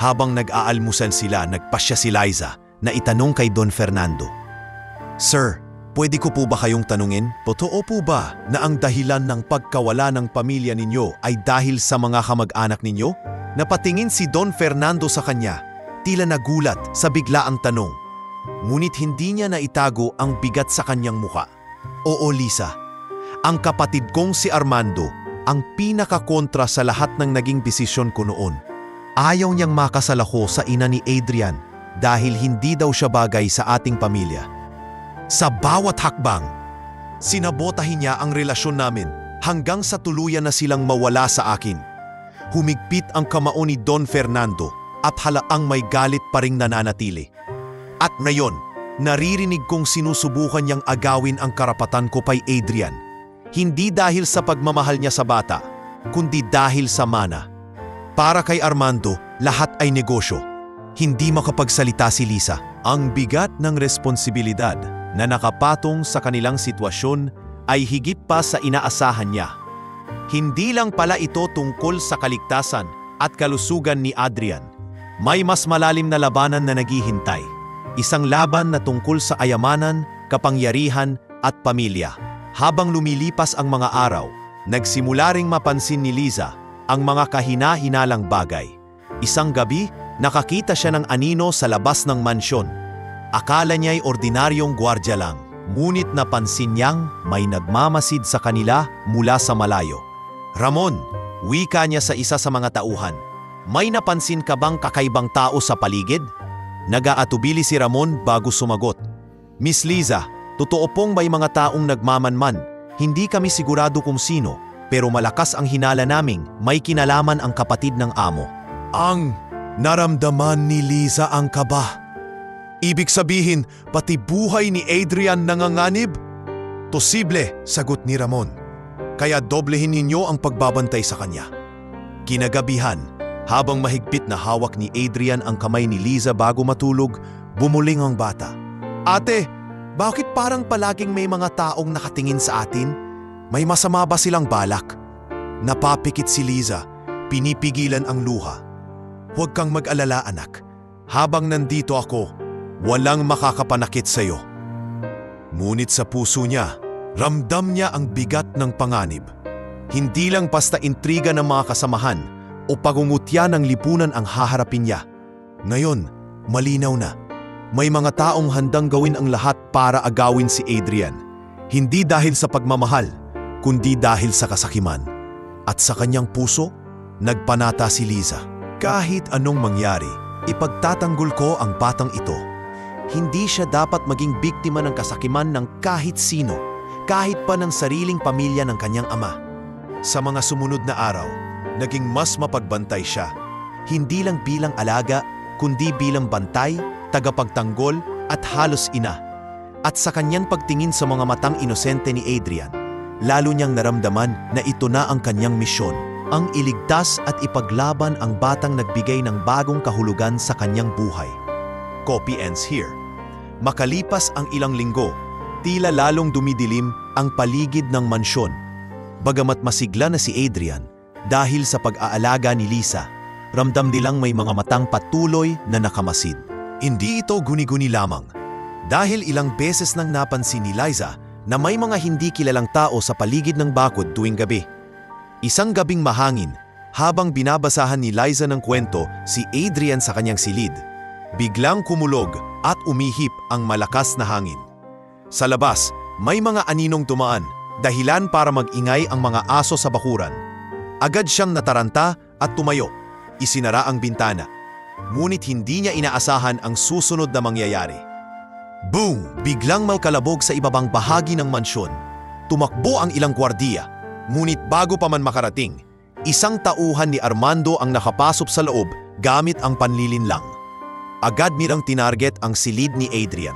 habang nag-aalmusan sila, nagpasya si Liza na itanong kay Don Fernando, "Sir, pwede ko po ba kayong tanungin? Totoo po ba na ang dahilan ng pagkawala ng pamilya ninyo ay dahil sa mga kamag-anak ninyo?" Napatingin si Don Fernando sa kanya, tila nagulat sa biglaang tanong. Ngunit hindi niya naitago ang bigat sa kanyang muka. "Oo, Liza. Ang kapatid kong si Armando ang pinakakontra sa lahat ng naging desisyon ko noon. Ayaw niyang makasal ako sa ina ni Adrian dahil hindi daw siya bagay sa ating pamilya. Sa bawat hakbang, sinabotahin niya ang relasyon namin hanggang sa tuluyan na silang mawala sa akin. Humigpit ang kamao ni Don Fernando at halaang may galit pa ring nananatili. At ngayon, naririnig kong sinusubukan niyang agawin ang karapatan ko kay Adrian. Hindi dahil sa pagmamahal niya sa bata, kundi dahil sa mana. Para kay Armando, lahat ay negosyo." Hindi makapagsalita si Liza. Ang bigat ng responsibilidad na nakapatong sa kanilang sitwasyon ay higit pa sa inaasahan niya. Hindi lang pala ito tungkol sa kaligtasan at kalusugan ni Adrian. May mas malalim na labanan na naghihintay. Isang laban na tungkol sa ayamanan, kapangyarihan at pamilya. Habang lumilipas ang mga araw, nagsimula ring mapansin ni Liza ang mga kahina-hinalang bagay. Isang gabi, nakakita siya ng anino sa labas ng mansyon. Akala niya'y ordinaryong gwardya lang, ngunit napansin niyang may nagmamasid sa kanila mula sa malayo. "Ramon," wika niya sa isa sa mga tauhan, "may napansin ka bang kakaibang tao sa paligid?" Nag-aatubili si Ramon bago sumagot, "Miss Liza, totoo pong may mga taong nagmamanman. Hindi kami sigurado kung sino, pero malakas ang hinala naming may kinalaman ang kapatid ng amo." Ang naramdaman ni Liza ang kaba. "Ibig sabihin, pati buhay ni Adrian nanganganib?" "Posible," sagot ni Ramon. "Kaya doblehin ninyo ang pagbabantay sa kanya." Kinagabihan, Habang mahigpit na hawak ni Adrian ang kamay ni Liza bago matulog, bumuling ang bata. Ate, bakit parang palaging may mga taong nakatingin sa atin? May masama ba silang balak? Napapikit si Liza, pinipigilan ang luha. Huwag kang mag-alala anak. Habang nandito ako, walang makakapanakit sa iyo. Ngunit sa puso niya, ramdam niya ang bigat ng panganib. Hindi lang basta intriga ng mga kasamahan o pagungutya ng lipunan ang haharapin niya. Ngayon, malinaw na. May mga taong handang gawin ang lahat para agawin si Adrian. Hindi dahil sa pagmamahal, kundi dahil sa kasakiman. At sa kanyang puso, nagpanata si Liza. Kahit anong mangyari, ipagtatanggol ko ang batang ito. Hindi siya dapat maging biktima ng kasakiman ng kahit sino, kahit pa ng sariling pamilya ng kanyang ama. Sa mga sumunod na araw, naging mas mapagbantay siya. Hindi lang bilang alaga, kundi bilang bantay, tagapagtanggol at halos ina. At sa kanyang pagtingin sa mga matang inosente ni Adrian, lalo niyang naramdaman na ito na ang kanyang misyon, ang iligtas at ipaglaban ang batang nagbigay ng bagong kahulugan sa kanyang buhay. Copy ends here. Makalipas ang ilang linggo, tila lalong dumidilim ang paligid ng mansyon. Bagamat masigla na si Adrian dahil sa pag-aalaga ni Liza, ramdam nilang may mga matang patuloy na nakamasid. Hindi ito guni-guni lamang. Dahil ilang beses nang napansin ni Liza na may mga hindi kilalang tao sa paligid ng bakod tuwing gabi. Isang gabing mahangin, habang binabasahan ni Liza ng kwento si Adrian sa kanyang silid, biglang kumulog at umihip ang malakas na hangin. Sa labas, may mga aninong tumaan, dahilan para mag-ingay ang mga aso sa bakuran. Agad siyang nataranta at tumayo, isinara ang bintana. Ngunit hindi niya inaasahan ang susunod na mangyayari. Boom! Biglang malkalabog sa ibabang bahagi ng mansyon. Tumakbo ang ilang gwardiya. Ngunit bago pa man makarating, isang tauhan ni Armando ang nakapasok sa loob gamit ang panlilinlang. Agad nirang tinarget ang silid ni Adrian.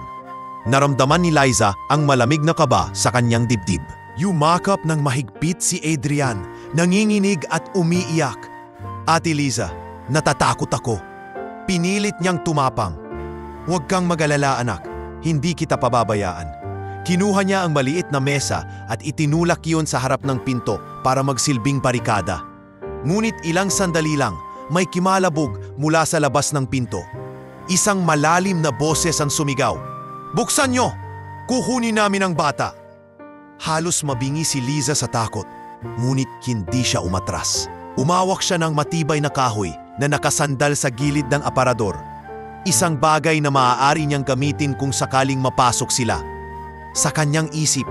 Naramdaman ni Liza ang malamig na kaba sa kanyang dibdib. Yumakap ng mahigpit si Adrian, nanginginig at umiiyak. Ate Liza, natatakot ako. Pinilit niyang tumapang. Huwag kang mag-alala anak, hindi kita pababayaan. Kinuha niya ang maliit na mesa at itinulak iyon sa harap ng pinto para magsilbing barikada. Ngunit ilang sandali lang, may kimalabog mula sa labas ng pinto. Isang malalim na boses ang sumigaw. Buksan niyo! Kukunin namin ang bata! Halos mabingi si Liza sa takot, ngunit hindi siya umatras. Umawak siya ng matibay na kahoy na nakasandal sa gilid ng aparador. Isang bagay na maaari niyang gamitin kung sakaling mapasok sila. Sa kanyang isip,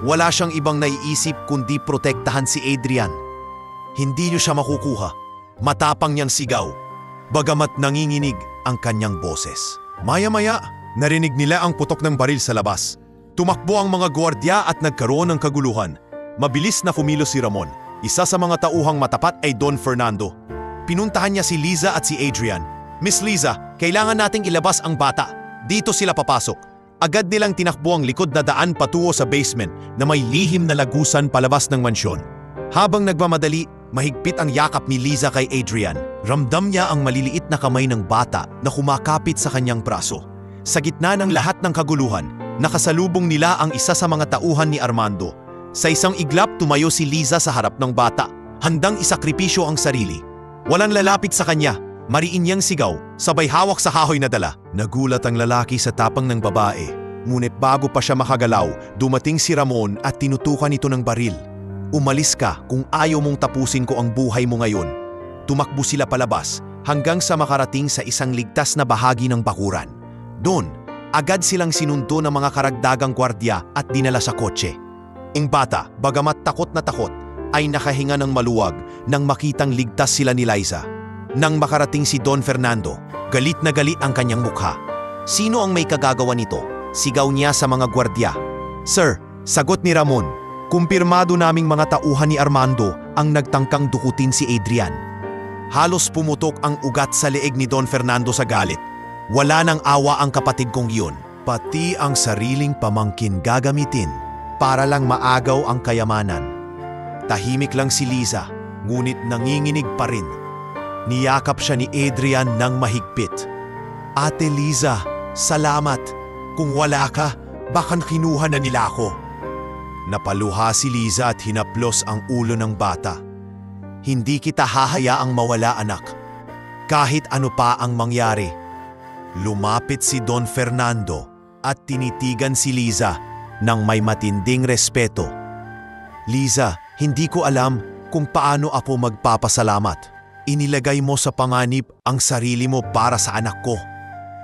wala siyang ibang naiisip kundi protektahan si Adrian. Hindi niyo siya makukuha. Matapang niyang sigaw, bagamat nanginginig ang kanyang boses. Maya-maya, narinig nila ang putok ng baril sa labas. Tumakbo ang mga gwardiya at nagkaroon ng kaguluhan. Mabilis na kumilos si Ramon. Isa sa mga tauhang matapat ay Don Fernando. Pinuntahan niya si Liza at si Adrian. Miss Liza, kailangan nating ilabas ang bata. Dito sila papasok. Agad nilang tinakbo ang likod na daan patungo sa basement na may lihim na lagusan palabas ng mansyon. Habang nagmamadali, mahigpit ang yakap ni Liza kay Adrian. Ramdam niya ang maliliit na kamay ng bata na kumakapit sa kanyang braso. Sa gitna ng lahat ng kaguluhan, nakasalubong nila ang isa sa mga tauhan ni Armando. Sa isang iglap, tumayo si Liza sa harap ng bata, handang isakripisyo ang sarili. Walang lalapit sa kanya. Mariin niyang sigaw, sabay hawak sa kahoy na dala. Nagulat ang lalaki sa tapang ng babae. Ngunit bago pa siya makagalaw, dumating si Ramon at tinutukan ito ng baril. Umalis ka kung ayaw mong tapusin ko ang buhay mo ngayon. Tumakbo sila palabas hanggang sa makarating sa isang ligtas na bahagi ng bakuran. Doon, agad silang sinundo ng mga karagdagang gwardya at dinala sa kotse. Ang bata, bagamat takot na takot, ay nakahinga ng maluwag nang makitang ligtas sila ni Liza. Nang makarating si Don Fernando, galit na galit ang kanyang mukha. Sino ang may kagagawa nito? Sigaw niya sa mga gwardya. Sir, sagot ni Ramon, kumpirmado naming mga tauhan ni Armando ang nagtangkang dukutin si Adrian. Halos pumutok ang ugat sa leeg ni Don Fernando sa galit. Wala nang awa ang kapatid kong iyon. Pati ang sariling pamangkin gagamitin para lang maagaw ang kayamanan. Tahimik lang si Liza, ngunit nanginginig pa rin. Niyakap siya ni Adrian ng mahigpit. Ate Liza, salamat. Kung wala ka, baka kinuha na nila ako. Napaluha si Liza at hinaplos ang ulo ng bata. Hindi kita hahayaang mawala, anak. Kahit ano pa ang mangyari. Lumapit si Don Fernando at tinitigan si Liza ng may matinding respeto. Liza, hindi ko alam kung paano ako magpapasalamat. Inilagay mo sa panganib ang sarili mo para sa anak ko.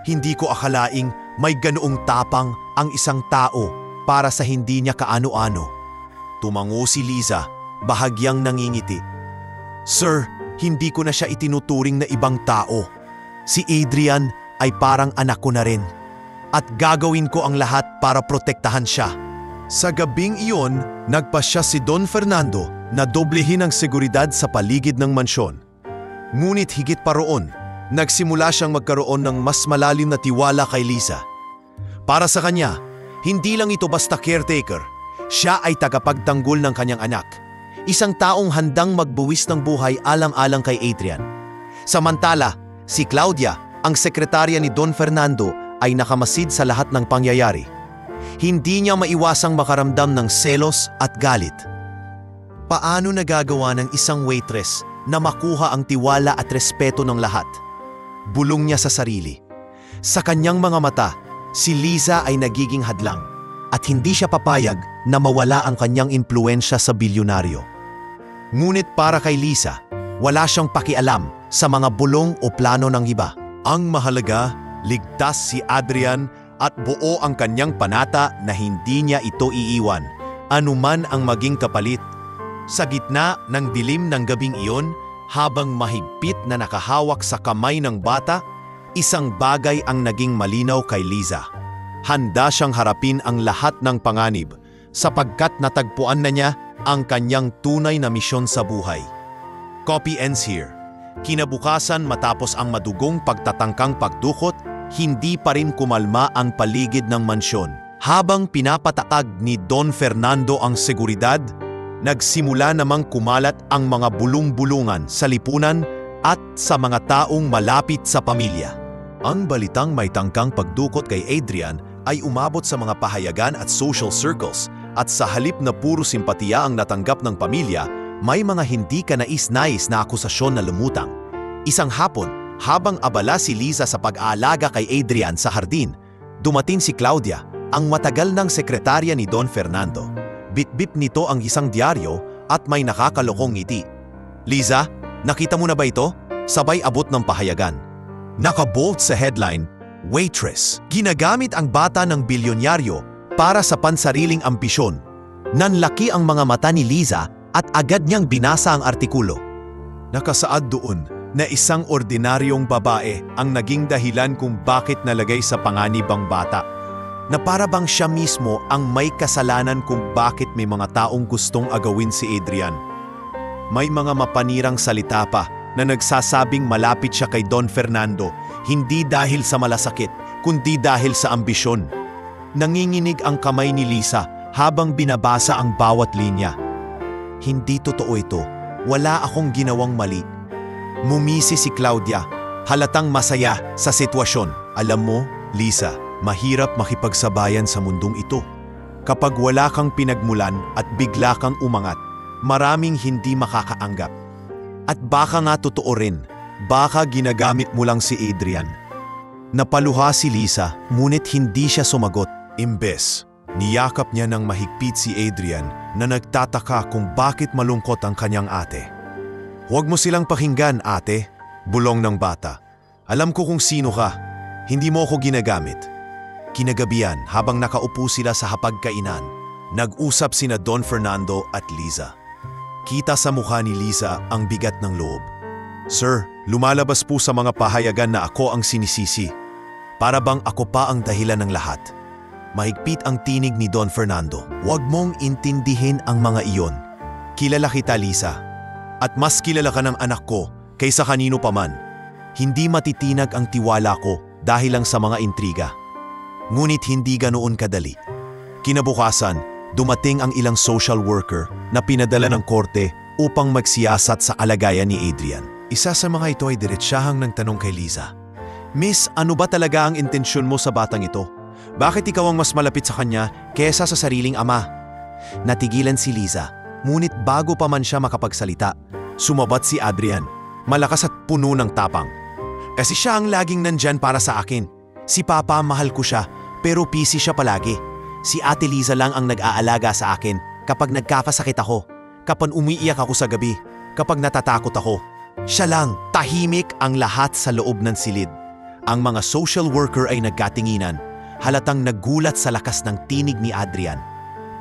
Hindi ko akalaing may ganoong tapang ang isang tao para sa hindi niya kaano-ano. Tumango si Liza, bahagyang nangingiti. Sir, hindi ko na siya itinuturing na ibang tao. Si Adrian ay parang anak ko na rin. At gagawin ko ang lahat para protektahan siya. Sa gabing iyon, nagpasya si Don Fernando na doblehin ang seguridad sa paligid ng mansyon. Ngunit higit pa roon, nagsimula siyang magkaroon ng mas malalim na tiwala kay Liza. Para sa kanya, hindi lang ito basta caretaker, siya ay tagapagtanggol ng kanyang anak. Isang taong handang magbuwis ng buhay alang-alang kay Adrian. Samantala, si Claudia, ang sekretarya ni Don Fernando, ay nakamasid sa lahat ng pangyayari. Hindi niya maiwasang makaramdam ng selos at galit. Paano nagagawa ng isang waitress na makuha ang tiwala at respeto ng lahat? Bulong niya sa sarili. Sa kanyang mga mata, si Liza ay nagiging hadlang at hindi siya papayag na mawala ang kanyang impluensya sa bilyonaryo. Ngunit para kay Liza, wala siyang pakialam sa mga bulong o plano ng iba. Ang mahalaga, ligtas si Adrian at buo ang kanyang panata na hindi niya ito iiwan, anuman ang maging kapalit. Sa gitna ng dilim ng gabing iyon, habang mahigpit na nakahawak sa kamay ng bata, isang bagay ang naging malinaw kay Liza. Handa siyang harapin ang lahat ng panganib sapagkat natagpuan na niya ang kanyang tunay na misyon sa buhay. Copy ends here. Kinabukasan matapos ang madugong pagtatangkang pagdukot, hindi pa rin kumalma ang paligid ng mansyon. Habang pinapatakag ni Don Fernando ang seguridad, nagsimula namang kumalat ang mga bulong-bulungan sa lipunan at sa mga taong malapit sa pamilya. Ang balitang may tangkang pagdukot kay Adrian ay umabot sa mga pahayagan at social circles at sa halip na puro simpatiya ang natanggap ng pamilya, may mga hindi kanais-nais na akusasyon na lumutang. Isang hapon, habang abala si Liza sa pag-aalaga kay Adrian sa hardin, dumating si Claudia, ang matagal ng sekretarya ni Don Fernando. Bit-bit nito ang isang diaryo at may nakakalokong ngiti. Liza, nakita mo na ba ito? Sabay abot ng pahayagan. Nakabold sa headline, Waitress. Ginagamit ang bata ng bilyonyaryo para sa pansariling ambisyon. Nanlaki ang mga mata ni Liza at agad niyang binasa ang artikulo. Nakasaad doon na isang ordinaryong babae ang naging dahilan kung bakit nalagay sa panganib ang bata. Na para bang siya mismo ang may kasalanan kung bakit may mga taong gustong agawin si Adrian. May mga mapanirang salita pa na nagsasabing malapit siya kay Don Fernando, hindi dahil sa malasakit, kundi dahil sa ambisyon. Nanginginig ang kamay ni Liza habang binabasa ang bawat linya. Hindi totoo ito. Wala akong ginawang mali. Mumisi si Claudia, halatang masaya sa sitwasyon. Alam mo, Liza, mahirap makipagsabayan sa mundong ito. Kapag wala kang pinagmulan at bigla kang umangat, maraming hindi makakaanggap. At baka nga totoo rin, baka ginagamit mo lang si Adrian. Napaluha si Liza, ngunit hindi siya sumagot. Imbes, niyakap niya ng mahigpit si Adrian na nagtataka kung bakit malungkot ang kanyang ate. Huwag mo silang pakinggan, ate, bulong ng bata. Alam ko kung sino ka, hindi mo ako ginagamit. Kinagabihan habang nakaupo sila sa hapagkainan, nag-usap sina Don Fernando at Liza. Kita sa mukha ni Liza ang bigat ng loob. Sir, lumalabas po sa mga pahayagan na ako ang sinisisi. Para bang ako pa ang dahilan ng lahat. Mahigpit ang tinig ni Don Fernando. Huwag mong intindihin ang mga iyon. Kilala kita, Liza. At mas kilala ka ng anak ko kaysa kanino paman. Hindi matitinag ang tiwala ko dahil lang sa mga intriga. Ngunit hindi ganoon kadali. Kinabukasan, dumating ang ilang social worker na pinadala ng korte upang magsiyasat sa kalagayan ni Adrian. Isa sa mga ito ay diretsahang nagtanong kay Liza. Miss, ano ba talaga ang intensyon mo sa batang ito? Bakit ikaw ang mas malapit sa kanya kesa sa sariling ama? Natigilan si Liza, ngunit bago pa man siya makapagsalita, sumabat si Adrian, malakas at puno ng tapang. Kasi siya ang laging nandyan para sa akin. Si Papa, mahal ko siya, pero busy siya palagi. Si Ate Liza lang ang nag-aalaga sa akin kapag nagkakasakit ako, kapag umiiyak ako sa gabi, kapag natatakot ako. Siya lang, tahimik ang lahat sa loob ng silid. Ang mga social worker ay nagkatinginan, halatang nagulat sa lakas ng tinig ni Adrian.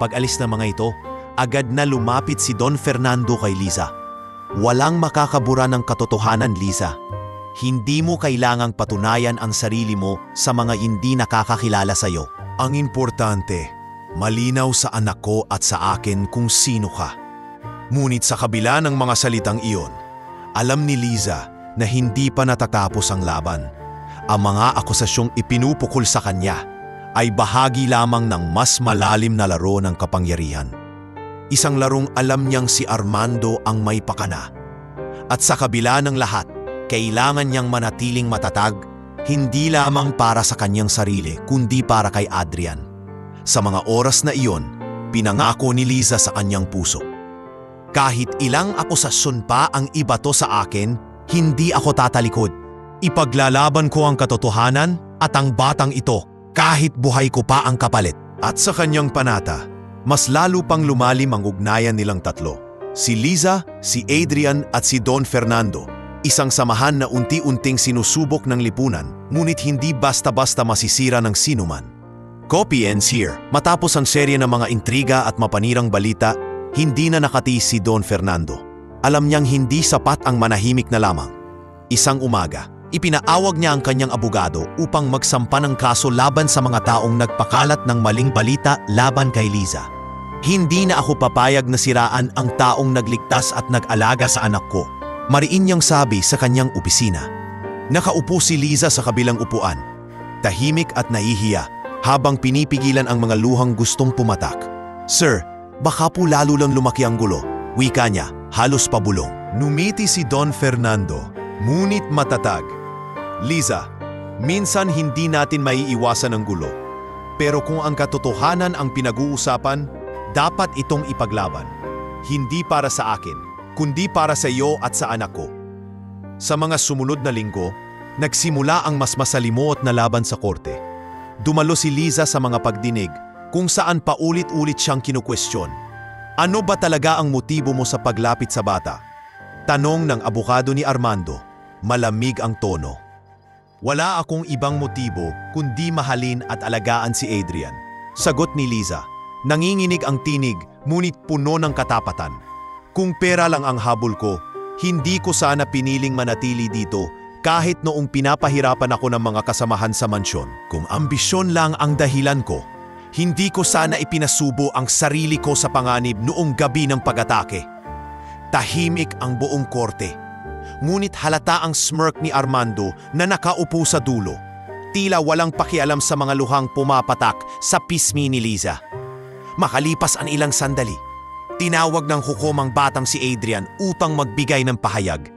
Pag-alis ng mga ito, agad na lumapit si Don Fernando kay Liza. Walang makakabura ng katotohanan, Liza. Hindi mo kailangang patunayan ang sarili mo sa mga hindi nakakakilala sa iyo. Ang importante, malinaw sa anak ko at sa akin kung sino ka. Ngunit sa kabila ng mga salitang iyon, alam ni Liza na hindi pa natatapos ang laban. Ang mga akusasyong ipinupukol sa kanya ay bahagi lamang ng mas malalim na laro ng kapangyarihan. Isang larong alam niyang si Armando ang may pakana. At sa kabila ng lahat, kailangan niyang manatiling matatag, hindi lamang para sa kanyang sarili, kundi para kay Adrian. Sa mga oras na iyon, pinangako ni Liza sa kanyang puso. Kahit ilang akusasyon pa ang ibato sa akin, hindi ako tatalikod. Ipaglalaban ko ang katotohanan at ang batang ito, kahit buhay ko pa ang kapalit. At sa kanyang panata, mas lalo pang lumalim ang ugnayan nilang tatlo. Si Liza, si Adrian at si Don Fernando. Isang samahan na unti-unting sinusubok ng lipunan, ngunit hindi basta-basta masisira ng sinuman. Copy ends here. Matapos ang serye ng mga intriga at mapanirang balita, hindi na nakatiis si Don Fernando. Alam niyang hindi sapat ang manahimik na lamang. Isang umaga, ipinaawag niya ang kanyang abogado upang magsampa ng kaso laban sa mga taong nagpakalat ng maling balita laban kay Liza. Hindi na ako papayag na siraan ang taong nagligtas at nag-alaga sa anak ko. Mariin niyang sabi sa kanyang opisina. Nakaupo si Liza sa kabilang upuan, tahimik at nahihiya habang pinipigilan ang mga luhang gustong pumatak. Sir, baka po lalo lang lumaki ang gulo, wika niya, halos pabulong. Numiti si Don Fernando, ngunit matatag. Liza, minsan hindi natin maiiwasan ang gulo. Pero kung ang katotohanan ang pinag-uusapan, dapat itong ipaglaban. Hindi para sa akin, kundi para sa iyo at sa anak ko. Sa mga sumunod na linggo, nagsimula ang mas masalimuot na laban sa korte. Dumalo si Liza sa mga pagdinig kung saan paulit-ulit siyang kinukwestiyon. Ano ba talaga ang motibo mo sa paglapit sa bata? Tanong ng abogado ni Armando, malamig ang tono. Wala akong ibang motibo kundi mahalin at alagaan si Adrian. Sagot ni Liza, nanginginig ang tinig ngunit puno ng katapatan. Kung pera lang ang habol ko, hindi ko sana piniling manatili dito kahit noong pinapahirapan ako ng mga kasamahan sa mansyon. Kung ambisyon lang ang dahilan ko, hindi ko sana ipinasubo ang sarili ko sa panganib noong gabi ng pag-atake. Tahimik ang buong korte. Ngunit halata ang smirk ni Armando na nakaupo sa dulo. Tila walang pakialam sa mga luhang pumapatak sa pismi ni Liza. Makalipas ang ilang sandali, tinawag ng hukom ang batang si Adrian upang magbigay ng pahayag.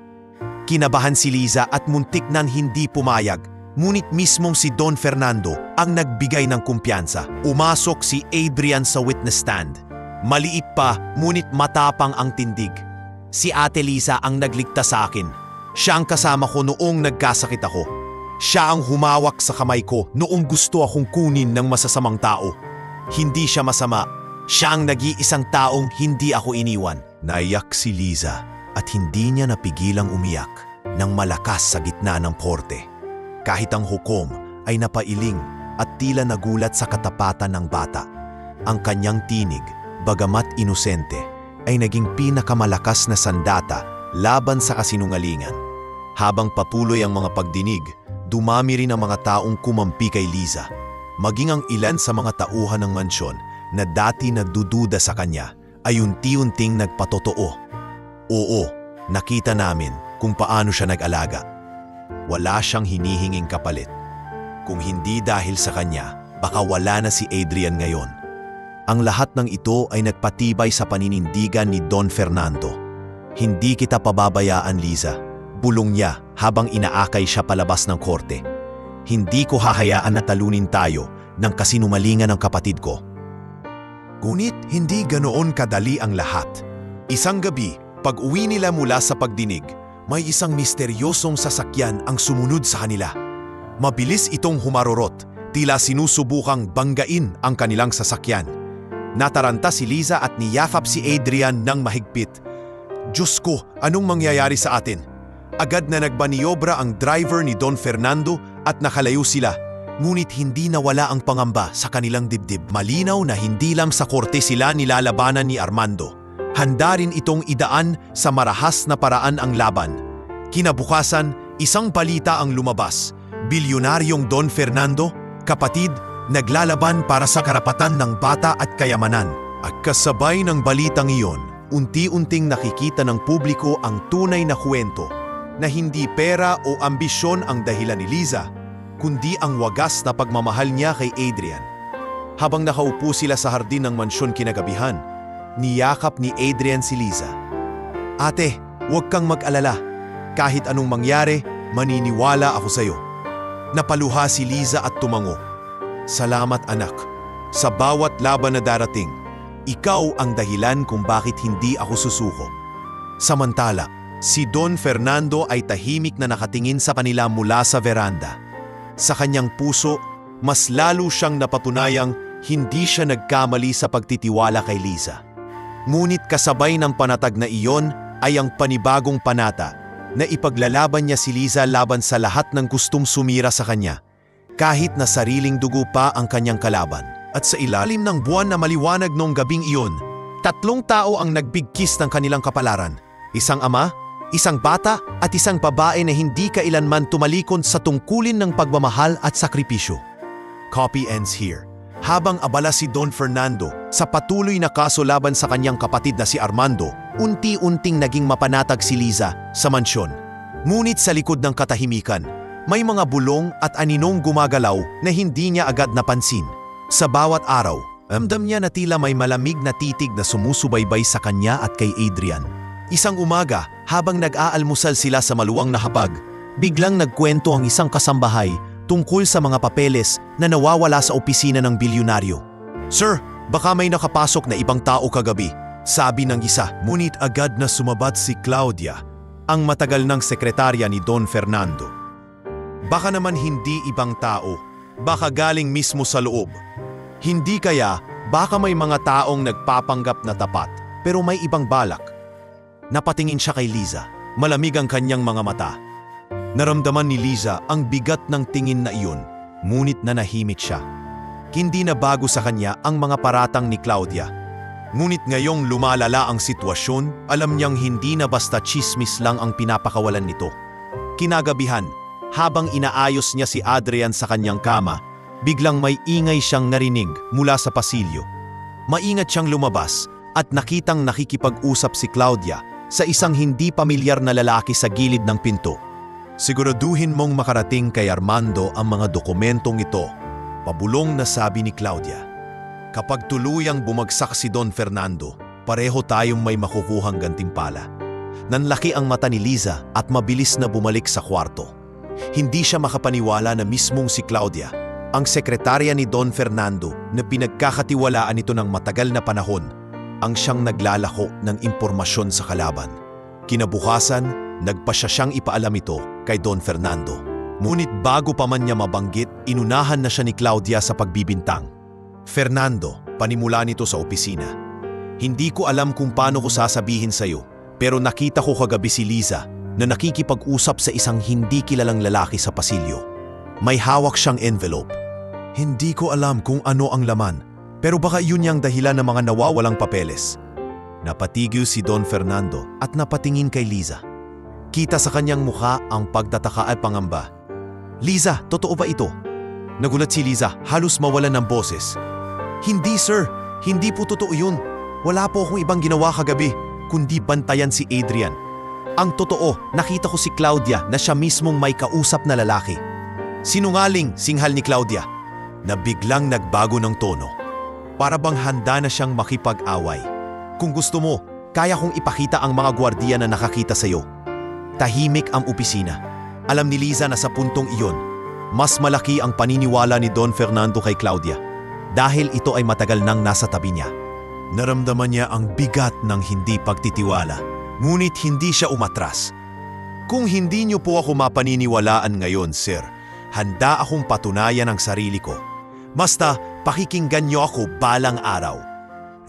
Kinabahan si Liza at muntik nang hindi pumayag, ngunit mismong si Don Fernando ang nagbigay ng kumpiyansa. Umasok si Adrian sa witness stand. Maliit pa, ngunit matapang ang tindig. Si Ate Liza ang nagligtas sa akin. Siya ang kasama ko noong nagkasakit ako. Siya ang humawak sa kamay ko noong gusto akong kunin ng masasamang tao. Hindi siya masama. Siya ang nag-iisang taong hindi ako iniwan. Naiyak si Liza at hindi niya napigilang umiyak ng malakas sa gitna ng korte. Kahit ang hukom ay napailing at tila nagulat sa katapatan ng bata. Ang kanyang tinig, bagamat inosente, ay naging pinakamalakas na sandata laban sa kasinungalingan. Habang patuloy ang mga pagdinig, dumami rin ang mga taong kumampi kay Liza. Maging ang ilan sa mga tauhan ng mansyon na dati nagdududa sa kanya ay unti-unting nagpatotoo. Oo, nakita namin kung paano siya nag-alaga. Wala siyang hinihinging kapalit. Kung hindi dahil sa kanya, baka wala na si Adrian ngayon. Ang lahat ng ito ay nagpatibay sa paninindigan ni Don Fernando. Hindi kita pababayaan, Liza. bulong niya habang inaakay siya palabas ng korte. Hindi ko hahayaan na talunin tayo ng kasinumalingan ng kapatid ko. Ngunit hindi ganoon kadali ang lahat. Isang gabi, pag-uwi nila mula sa pagdinig, may isang misteryosong sasakyan ang sumunod sa kanila. Mabilis itong humarorot, tila sinusubukang banggain ang kanilang sasakyan. Nataranta si Liza at niyakap si Adrian ng mahigpit. Diyos ko, anong mangyayari sa atin? Agad na nagbaniobra ang driver ni Don Fernando at nakalayo sila. Ngunit hindi nawala ang pangamba sa kanilang dibdib. Malinaw na hindi lang sa korte sila nilalabanan ni Armando. Handa rin itong idaan sa marahas na paraan ang laban. Kinabukasan, isang balita ang lumabas. Bilyonaryong Don Fernando, kapatid, naglalaban para sa karapatan ng bata at kayamanan. At kasabay ng balitang iyon, unti-unting nakikita ng publiko ang tunay na kwento na hindi pera o ambisyon ang dahilan ni Liza, kundi ang wagas na pagmamahal niya kay Adrian. Habang nakaupo sila sa hardin ng mansyon kinagabihan, niyakap ni Adrian si Liza. Ate, huwag kang mag-alala. Kahit anong mangyari, maniniwala ako sa'yo. Napaluha si Liza at tumango. Salamat anak. Sa bawat laban na darating, ikaw ang dahilan kung bakit hindi ako susuko. Samantala, si Don Fernando ay tahimik na nakatingin sa kanila mula sa veranda. Sa kanyang puso, mas lalo siyang napatunayang hindi siya nagkamali sa pagtitiwala kay Liza. Ngunit kasabay ng panatag na iyon ay ang panibagong panata na ipaglalaban niya si Liza laban sa lahat ng gustong sumira sa kanya, kahit na sariling dugo pa ang kanyang kalaban. At sa ilalim ng buwan na maliwanag noong gabing iyon, 3 tao ang nagbigkis ng kanilang kapalaran. Isang ama, isang bata at isang babae na hindi kailanman tumalikod sa tungkulin ng pagmamahal at sakripisyo. Copy ends here. Habang abala si Don Fernando sa patuloy na kaso laban sa kanyang kapatid na si Armando, unti-unting naging mapanatag si Liza sa mansyon. Ngunit sa likod ng katahimikan, may mga bulong at aninong gumagalaw na hindi niya agad napansin. Sa bawat araw, ramdam niya na tila may malamig na titig na sumusubaybay sa kanya at kay Adrian. Isang umaga, habang nag-aalmusal sila sa maluwang na hapag, biglang nagkwento ang isang kasambahay tungkol sa mga papeles na nawawala sa opisina ng bilyonaryo. Sir, baka may nakapasok na ibang tao kagabi, sabi ng isa. Ngunit agad na sumabat si Claudia, ang matagal ng sekretarya ni Don Fernando. Baka naman hindi ibang tao, baka galing mismo sa loob. Hindi kaya, baka may mga taong nagpapanggap na tapat pero may ibang balak. Napatingin siya kay Liza, malamig ang kanyang mga mata. Naramdaman ni Liza ang bigat ng tingin na iyon, ngunit nanahimik siya. Hindi na bago sa kanya ang mga paratang ni Claudia. Ngunit ngayong lumalala ang sitwasyon, alam niyang hindi na basta chismis lang ang pinapakawalan nito. Kinagabihan, habang inaayos niya si Adrian sa kanyang kama, biglang may ingay siyang narinig mula sa pasilyo. Maingat siyang lumabas at nakitang nakikipag-usap si Claudia sa isang hindi pamilyar na lalaki sa gilid ng pinto. Siguraduhin mong makarating kay Armando ang mga dokumentong ito, pabulong na sabi ni Claudia. Kapag tuluyang bumagsak si Don Fernando, pareho tayong may makukuhang gantimpala. Nanlaki ang mata ni Liza at mabilis na bumalik sa kwarto. Hindi siya makapaniwala na mismong si Claudia, ang sekretarya ni Don Fernando na pinagkakatiwalaan nito ng matagal na panahon, ang siyang naglalako ng impormasyon sa kalaban. Kinabukasan, nagpasya siyang ipaalam ito kay Don Fernando. Ngunit bago pa man niya mabanggit, inunahan na siya ni Claudia sa pagbibintang. Fernando, panimula nito sa opisina. Hindi ko alam kung paano ko sasabihin sa'yo, pero nakita ko kagabi si Liza na nakikipag-usap sa isang hindi kilalang lalaki sa pasilyo. May hawak siyang envelope. Hindi ko alam kung ano ang laman, pero baka yun yung dahilan ng mga nawawalang papeles. Napatigil si Don Fernando at napatingin kay Liza. Kita sa kanyang mukha ang pagtataka at pangamba. Liza, totoo ba ito? Nagulat si Liza, halos mawalan ng boses. Hindi sir, hindi po totoo yun. Wala po akong ibang ginawa kagabi, kundi bantayan si Adrian. Ang totoo, nakita ko si Claudia na siya mismong may kausap na lalaki. Sinungaling, singhal ni Claudia, na biglang nagbago ng tono. Para bang handa na siyang makipag-away. Kung gusto mo, kaya kong ipakita ang mga gwardiya na nakakita sa'yo. Tahimik ang opisina. Alam ni Liza na sa puntong iyon, mas malaki ang paniniwala ni Don Fernando kay Claudia dahil ito ay matagal nang nasa tabi niya. Naramdaman niya ang bigat ng hindi pagtitiwala, ngunit hindi siya umatras. Kung hindi niyo po ako mapaniniwalaan ngayon, sir, handa akong patunayan ang sarili ko. Basta pakikinggan niyo ako balang araw.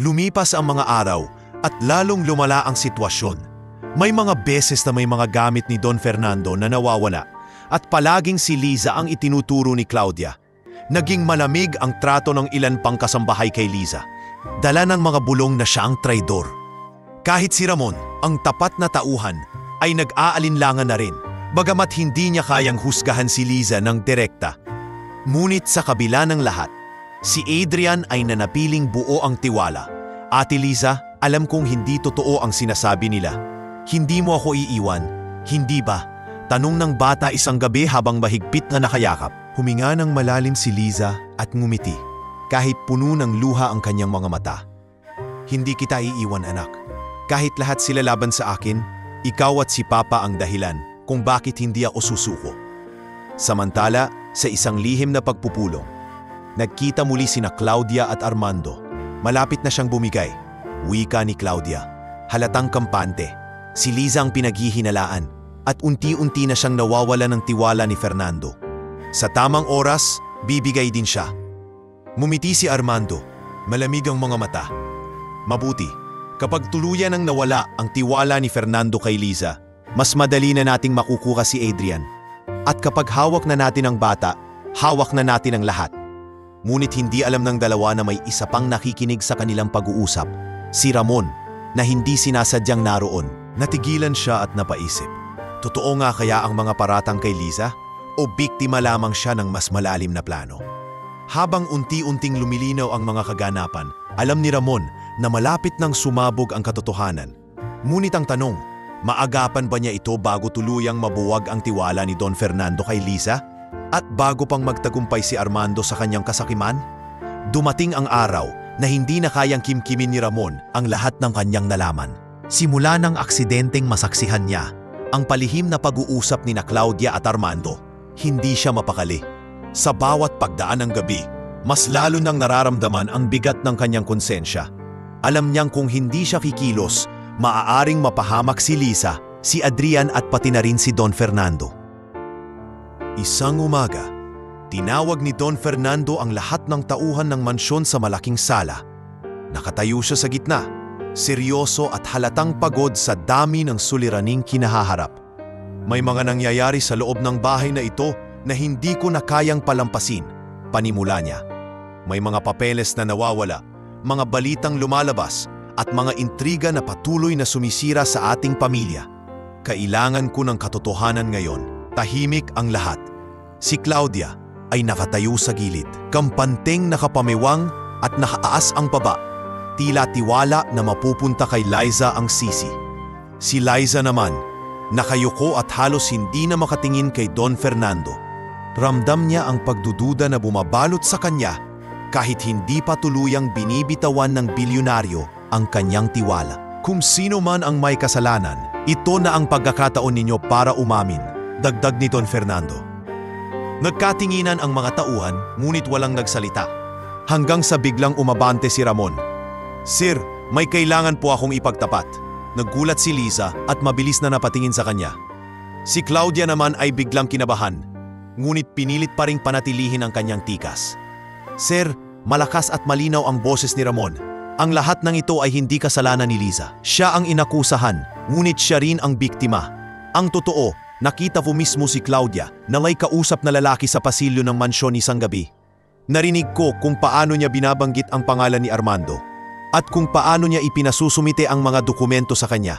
Lumipas ang mga araw at lalong lumala ang sitwasyon. May mga beses na may mga gamit ni Don Fernando na nawawala at palaging si Liza ang itinuturo ni Claudia. Naging malamig ang trato ng ilan pang kasambahay kay Liza. Dala ng mga bulong na siya ang traidor. Kahit si Ramon, ang tapat na tauhan, ay nag-aalinlangan na rin, bagamat hindi niya kayang husgahan si Liza ng direkta. Ngunit sa kabila ng lahat, si Adrian ay nanatiling buo ang tiwala. Ate Liza, alam kong hindi totoo ang sinasabi nila. Hindi mo ako iiwan, hindi ba? Tanong ng bata isang gabi habang mahigpit na nakayakap. Huminga ng malalim si Liza at ngumiti, kahit puno ng luha ang kanyang mga mata. Hindi kita iiwan, anak. Kahit lahat sila laban sa akin, ikaw at si Papa ang dahilan kung bakit hindi ako susuko. Samantala, sa isang lihim na pagpupulong, nagkita muli sina Claudia at Armando. Malapit na siyang bumigay. Wika ni Claudia. Halatang kampante. Si Liza ang pinaghihinalaan at unti-unti na siyang nawawala ng tiwala ni Fernando. Sa tamang oras, bibigay din siya. Mumiti si Armando. Malamig ang mga mata. Mabuti, kapag tuluyan ang nawala ang tiwala ni Fernando kay Liza, mas madali na nating makukuha si Adrian. At kapag hawak na natin ang bata, hawak na natin ang lahat. Ngunit hindi alam ng dalawa na may isa pang nakikinig sa kanilang pag-uusap, si Ramon, na hindi sinasadyang naroon. Natigilan siya at napaisip. Totoo nga kaya ang mga paratang kay Liza? O biktima lamang siya ng mas malalim na plano? Habang unti-unting lumilinaw ang mga kaganapan, alam ni Ramon na malapit nang sumabog ang katotohanan. Ngunit ang tanong, maagapan ba niya ito bago tuluyang mabuwag ang tiwala ni Don Fernando kay Liza? At bago pang magtagumpay si Armando sa kanyang kasakiman? Dumating ang araw na hindi na kayang kimkimin ni Ramon ang lahat ng kanyang nalaman. Simula ng aksidenteng masaksihan niya, ang palihim na pag-uusap ni na Claudia at Armando, hindi siya mapakali. Sa bawat pagdaan ng gabi, mas lalo nang nararamdaman ang bigat ng kanyang konsensya. Alam niyang kung hindi siya kikilos, maaaring mapahamak si Liza, si Adrian at pati na rin si Don Fernando. Isang umaga, tinawag ni Don Fernando ang lahat ng tauhan ng mansyon sa malaking sala. Nakatayo siya sa gitna, seryoso at halatang pagod sa dami ng suliraning kinahaharap. May mga nangyayari sa loob ng bahay na ito na hindi ko na kayang palampasin, panimula niya. May mga papeles na nawawala, mga balitang lumalabas, at mga intriga na patuloy na sumisira sa ating pamilya. Kailangan ko ng katotohanan ngayon. Tahimik ang lahat. Si Claudia ay nakatayo sa gilid, kampanteng nakapamiwang at nakaas ang baba. Tila tiwala na mapupunta kay Liza ang sisi. Si Liza naman, nakayuko at halos hindi na makatingin kay Don Fernando. Ramdam niya ang pagdududa na bumabalot sa kanya kahit hindi pa tuluyang binibitawan ng bilyonaryo ang kanyang tiwala. Kung sino man ang may kasalanan, ito na ang pagkakataon ninyo para umamin, dagdag ni Don Fernando. Nagkatinginan ang mga tauhan ngunit walang nagsalita. Hanggang sa biglang umabante si Ramon. Sir, may kailangan po akong ipagtapat. Naggulat si Liza at mabilis na napatingin sa kanya. Si Claudia naman ay biglang kinabahan, ngunit pinilit pa ring panatilihin ang kanyang tikas. Sir, malakas at malinaw ang boses ni Ramon. Ang lahat ng ito ay hindi kasalanan ni Liza. Siya ang inakusahan, ngunit siya rin ang biktima. Ang totoo, nakita po mismo si Claudia na may kausap na lalaki sa pasilyo ng mansyon isang gabi. Narinig ko kung paano niya binabanggit ang pangalan ni Armando at kung paano niya ipinasusumite ang mga dokumento sa kanya.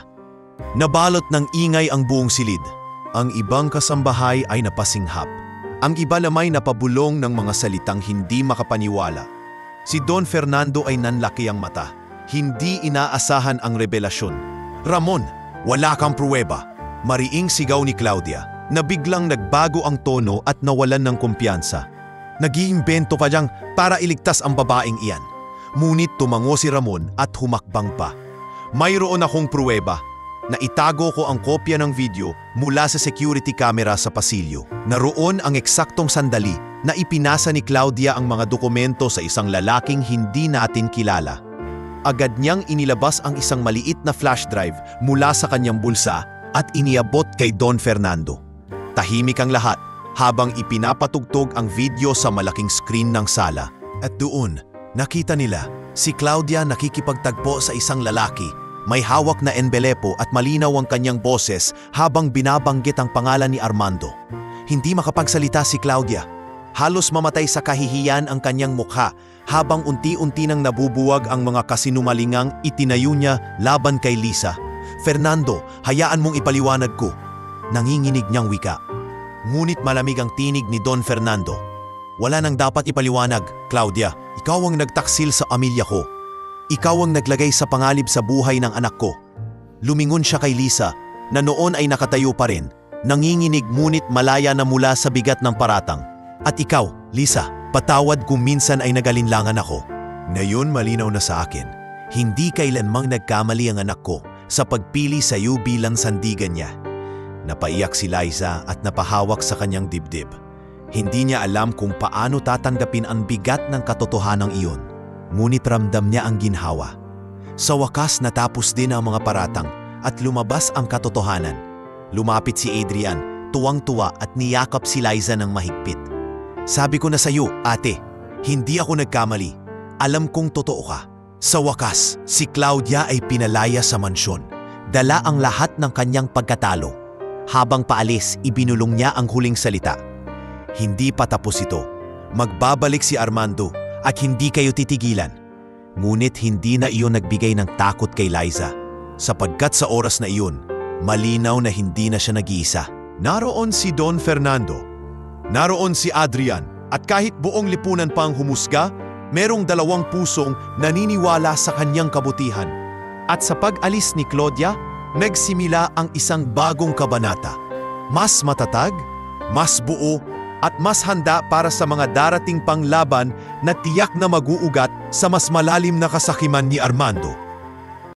Nabalot ng ingay ang buong silid. Ang ibang kasambahay ay napasinghap. Ang iba lamay napabulong ng mga salitang hindi makapaniwala. Si Don Fernando ay nanlaki ang mata. Hindi inaasahan ang revelasyon. Ramon, wala kang pruweba. Mariing sigaw ni Claudia na biglang nagbago ang tono at nawalan ng kumpiyansa. Nag-iimbento pa diyang para iligtas ang babaeng iyan. Ngunit tumango si Ramon at humakbang pa. Mayroon akong pruweba. na itago ko ang kopya ng video mula sa security camera sa pasilyo. Naroon ang eksaktong sandali na ipinasa ni Claudia ang mga dokumento sa isang lalaking hindi natin kilala. Agad niyang inilabas ang isang maliit na flash drive mula sa kanyang bulsa at iniabot kay Don Fernando. Tahimik ang lahat habang ipinapatugtog ang video sa malaking screen ng sala. At doon, nakita nila si Claudia nakikipagtagpo sa isang lalaki. May hawak na enbelepo at malinaw ang kanyang boses habang binabanggit ang pangalan ni Armando. Hindi makapagsalita si Claudia. Halos mamatay sa kahihiyan ang kanyang mukha habang unti-unti nang nabubuwag ang mga kasinumalingang itinayo niya laban kay Lisa. "Fernando, hayaan mong ipaliwanag ko." Nanginginig niyang wika. Ngunit malamig ang tinig ni Don Fernando. "Wala nang dapat ipaliwanag, Claudia. Ikaw ang nagtaksil sa pamilya ko. Ikaw ang naglagay sa pangalib sa buhay ng anak ko." Lumingon siya kay Lisa na noon ay nakatayo pa rin, nanginginig ngunit malaya na mula sa bigat ng paratang. "At ikaw, Lisa, patawad kung minsan ay nagalinlangan ako. Ngayon malinaw na sa akin, hindi kailanmang nagkamali ang anak ko sa pagpili sa iyo bilang sandigan niya." Napaiyak si Liza at napahawak sa kanyang dibdib. Hindi niya alam kung paano tatanggapin ang bigat ng katotohanang iyon. Ngunit ramdam niya ang ginhawa. Sa wakas natapos din ang mga paratang at lumabas ang katotohanan. Lumapit si Adrian, tuwang-tuwa at niyakap si Liza ng mahigpit. "Sabi ko na sa iyo, ate, hindi ako nagkamali. Alam kong totoo ka." Sa wakas, si Claudia ay pinalaya sa mansyon. Dala ang lahat ng kanyang pagkatalo. Habang paalis, ibinulong niya ang huling salita. "Hindi pa tapos ito. Magbabalik si Armando at hindi kayo titigilan." Ngunit hindi na iyon nagbigay ng takot kay Liza. Sapagkat sa oras na iyon, malinaw na hindi na siya nag-iisa. Naroon si Don Fernando. Naroon si Adrian. At kahit buong lipunan pa ang humusga, merong dalawang pusong naniniwala sa kanyang kabutihan. At sa pag-alis ni Claudia, nagsimula ang isang bagong kabanata. Mas matatag, mas buo, at mas handa para sa mga darating pang laban na tiyak na mag-uugat sa mas malalim na kasakiman ni Armando.